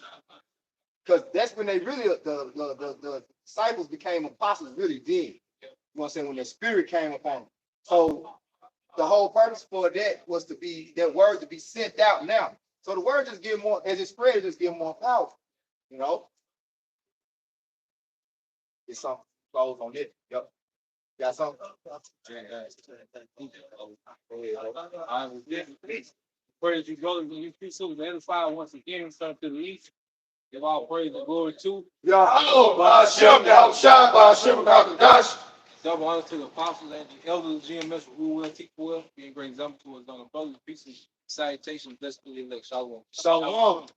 Because that's when they really the disciples became apostles really did. You know what I'm saying? When the spirit came upon them. So the whole purpose for that was to be that word to be sent out now. So the word just give more, as it spread, it just give more power. You know? It's something close on it. Yep. Got something? I was different. Praise you, brother. When you feel so edified once again, start to the east. Give all praise and glory to. Yeah. Oh, by Shem, thou shalt by Shem, Dash. Double honor to the apostles and the elders of GMS who will teach well. Being great example to us on the brothers, peace and salutation, blessed to the elect. Shalom. Shalom.